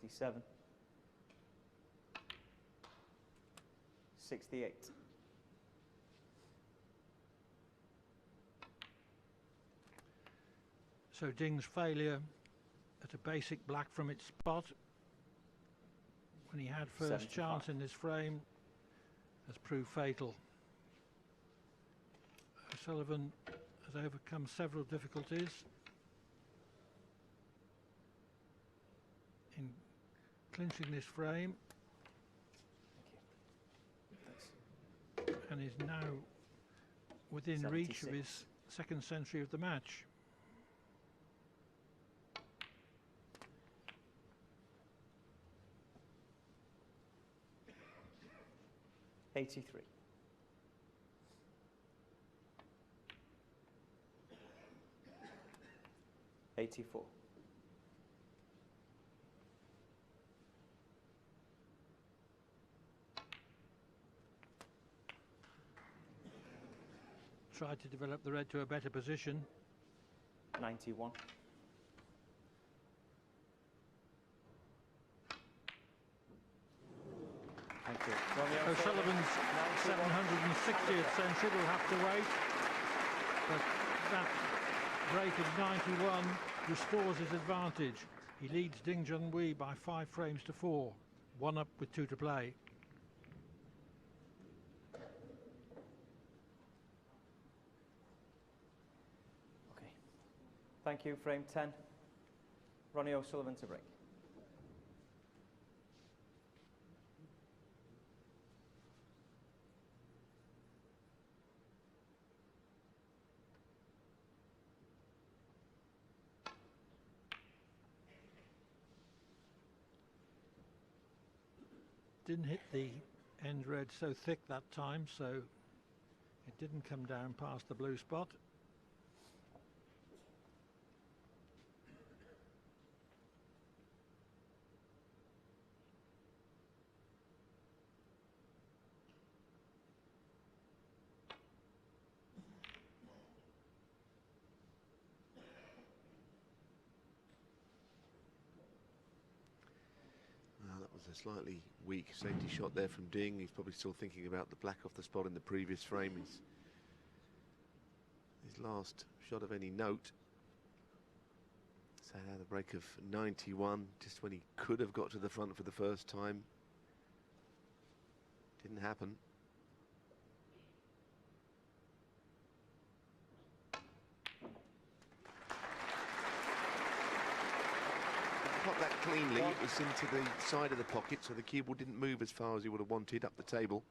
.67. 68. So Ding's failure at a basic black from its spot when he had first 75. chance in this frame has proved fatal. O'Sullivan has overcome several difficulties in clinching this frame and is now within reach of 76. his second century of the match. .83. .84. Tried to develop the red to a better position. 91. Thank you. Romeo O'Sullivan's 91. 760th century will have to wait, but that break of 91 restores his advantage. He leads Ding Junhui by 5 frames to 4, 1 up with 2 to play. Okay. Thank you. Frame 10. Ronnie O'Sullivan to break. Didn't hit the end red so thick that time, so it didn't come down past the blue spot. was a slightly weak safety shot there from Ding. He's probably still thinking about the black off the spot in the previous frame. His last shot of any note. So now the break of 91, just when he could have got to the front for the first time. Didn't happen. Got that cleanly. It was into the side of the pocket, so the cue ball didn't move as far as he would have wanted up the table.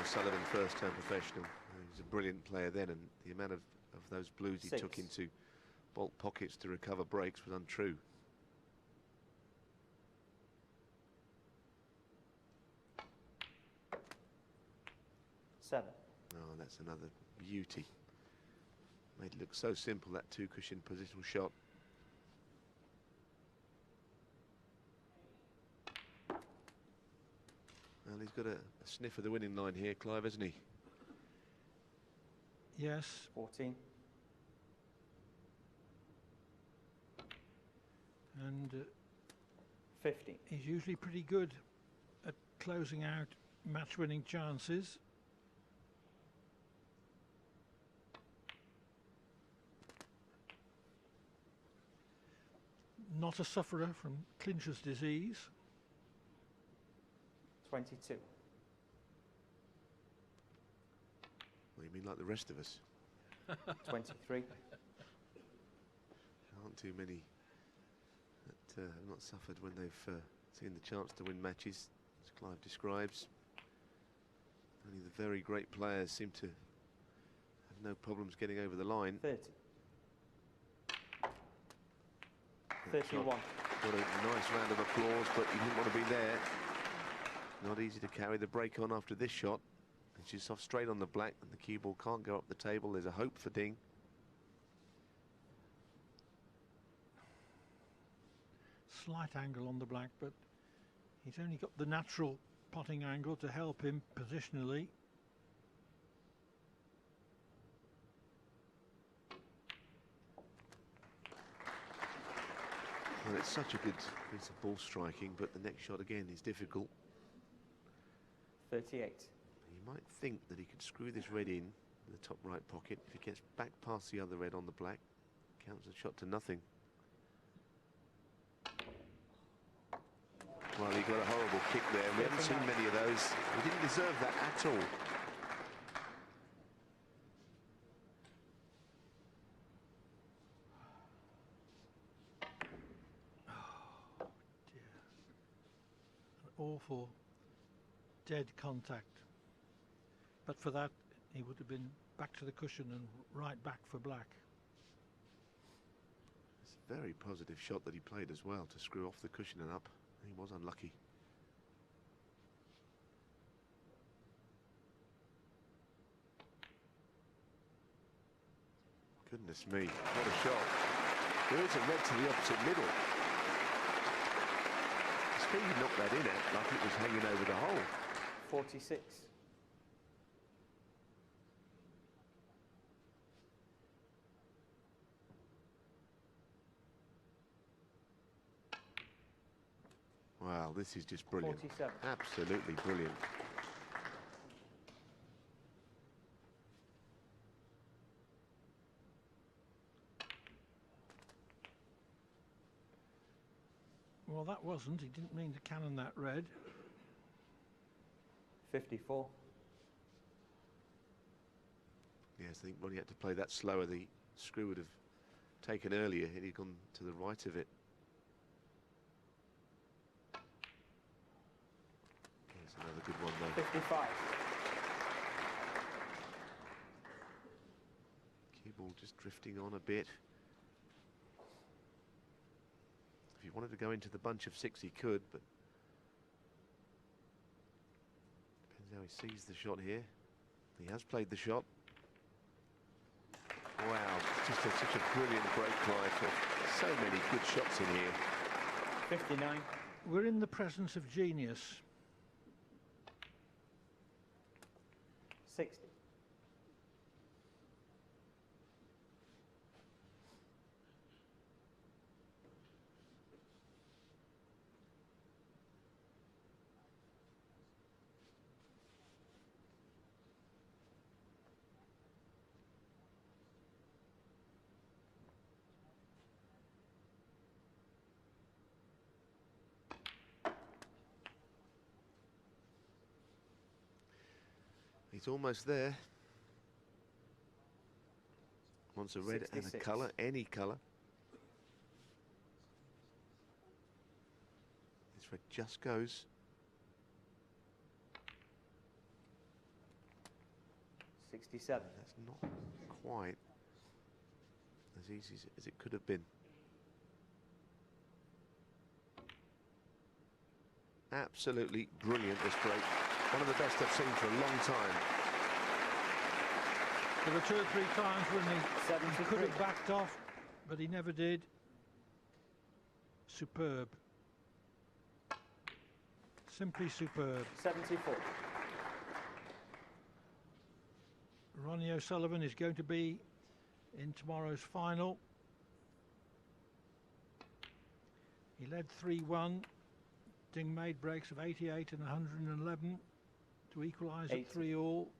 Sullivan, first-time professional. He was a brilliant player then, and the amount of those blues he took into bolt pockets to recover breaks was untrue. Seven. Oh, that's another beauty. Made it look so simple, that two-cushion positional shot. Well, he's got a sniff of the winning line here, Clive, hasn't he? Yes. 14. And 50. he's usually pretty good at closing out match-winning chances. Not a sufferer from clincher's disease. 22. Well, you mean like the rest of us? 23. Aren't too many that have not suffered when they've seen the chance to win matches, as Clive describes. Only the very great players seem to have no problems getting over the line. 30. 31. Got a nice round of applause, but you didn't want to be there. Not easy to carry the break on after this shot. And she's off straight on the black, and the cue ball can't go up the table. There's a hope for Ding. Slight angle on the black, but he's only got the natural potting angle to help him positionally. Well, it's such a good piece of ball striking, but the next shot again is difficult. 38. You might think that he could screw this red in the top right pocket. If he gets back past the other red on the black, counts the shot to nothing. Well, he got a horrible kick there. We haven't seen many of those. He didn't deserve that at all. Oh dear. An awful dead contact. But for that, he would have been back to the cushion and right back for black. It's a very positive shot that he played as well, to screw off the cushion and up. He was unlucky. Goodness me, what a shot. There is a red to the opposite middle. The speed he knocked that in at, like it was hanging over the hole. 46. Wow, this is just brilliant. 47. Absolutely brilliant. Well, that wasn't. He didn't mean to cannon that red. 54. Yes, I think when he had to play that slower, the screw would have taken earlier. He'd gone to the right of it. There's another good one though. 55. Cue ball just drifting on a bit. If he wanted to go into the bunch of six, he could, but depends how he sees the shot here. He has played the shot. Wow, just such a brilliant break, Clive. So many good shots in here. 59. We're in the presence of genius. 60. He's almost there. Wants a red and a 66. colour, any colour. This red just goes. 67. That's not quite as easy as it could have been. Absolutely brilliant, this break. One of the best I've seen for a long time. There were 2 or 3 times when he could 73. have backed off, but he never did. Superb. Simply superb. 74. Ronnie O'Sullivan is going to be in tomorrow's final. He led 3-1. Ding made breaks of 88 and 111 to equalise at 3-all.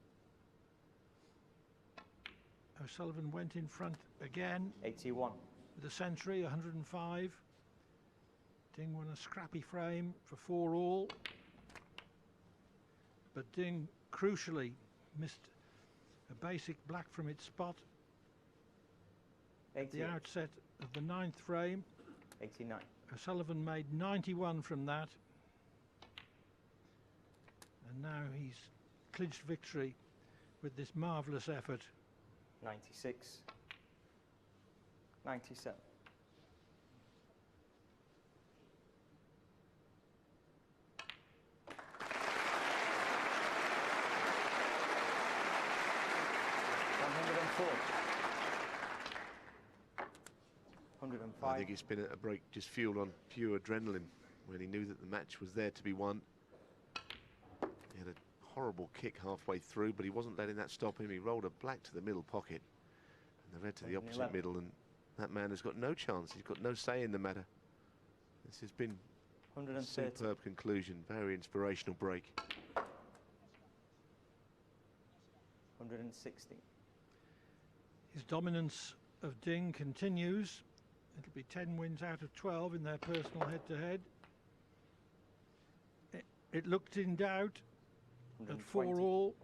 O'Sullivan went in front again 81. with a century, 105. Ding won a scrappy frame for 4-all. But Ding crucially missed a basic black from its spot at the 88. outset of the 9th frame. 89. O'Sullivan made 91 from that, and now he's clinched victory with this marvellous effort. 96. 97. I think it's been a break just fueled on pure adrenaline when he knew that the match was there to be won. He had a horrible kick halfway through, but he wasn't letting that stop him. He rolled a black to the middle pocket and the red to the opposite 11. middle, and that man has got no chance. He's got no say in the matter. This has been a 130. superb conclusion, very inspirational break. 160. His dominance of Ding continues. It'll be 10 wins out of 12 in their personal head-to-head. It looked in doubt at 120. 4-all,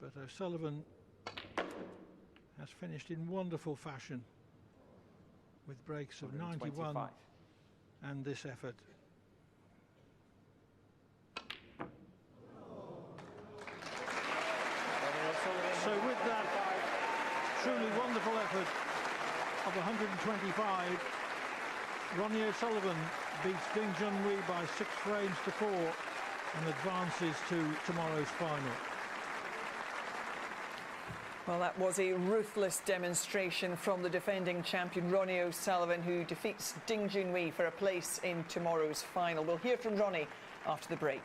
but O'Sullivan has finished in wonderful fashion with breaks of 91 125. and this effort. So with that truly wonderful effort of 125, Ronnie O'Sullivan beats Ding Junhui by 6 frames to 4 and advances to tomorrow's final. Well, that was a ruthless demonstration from the defending champion Ronnie O'Sullivan, who defeats Ding Junhui for a place in tomorrow's final. We'll hear from Ronnie after the break.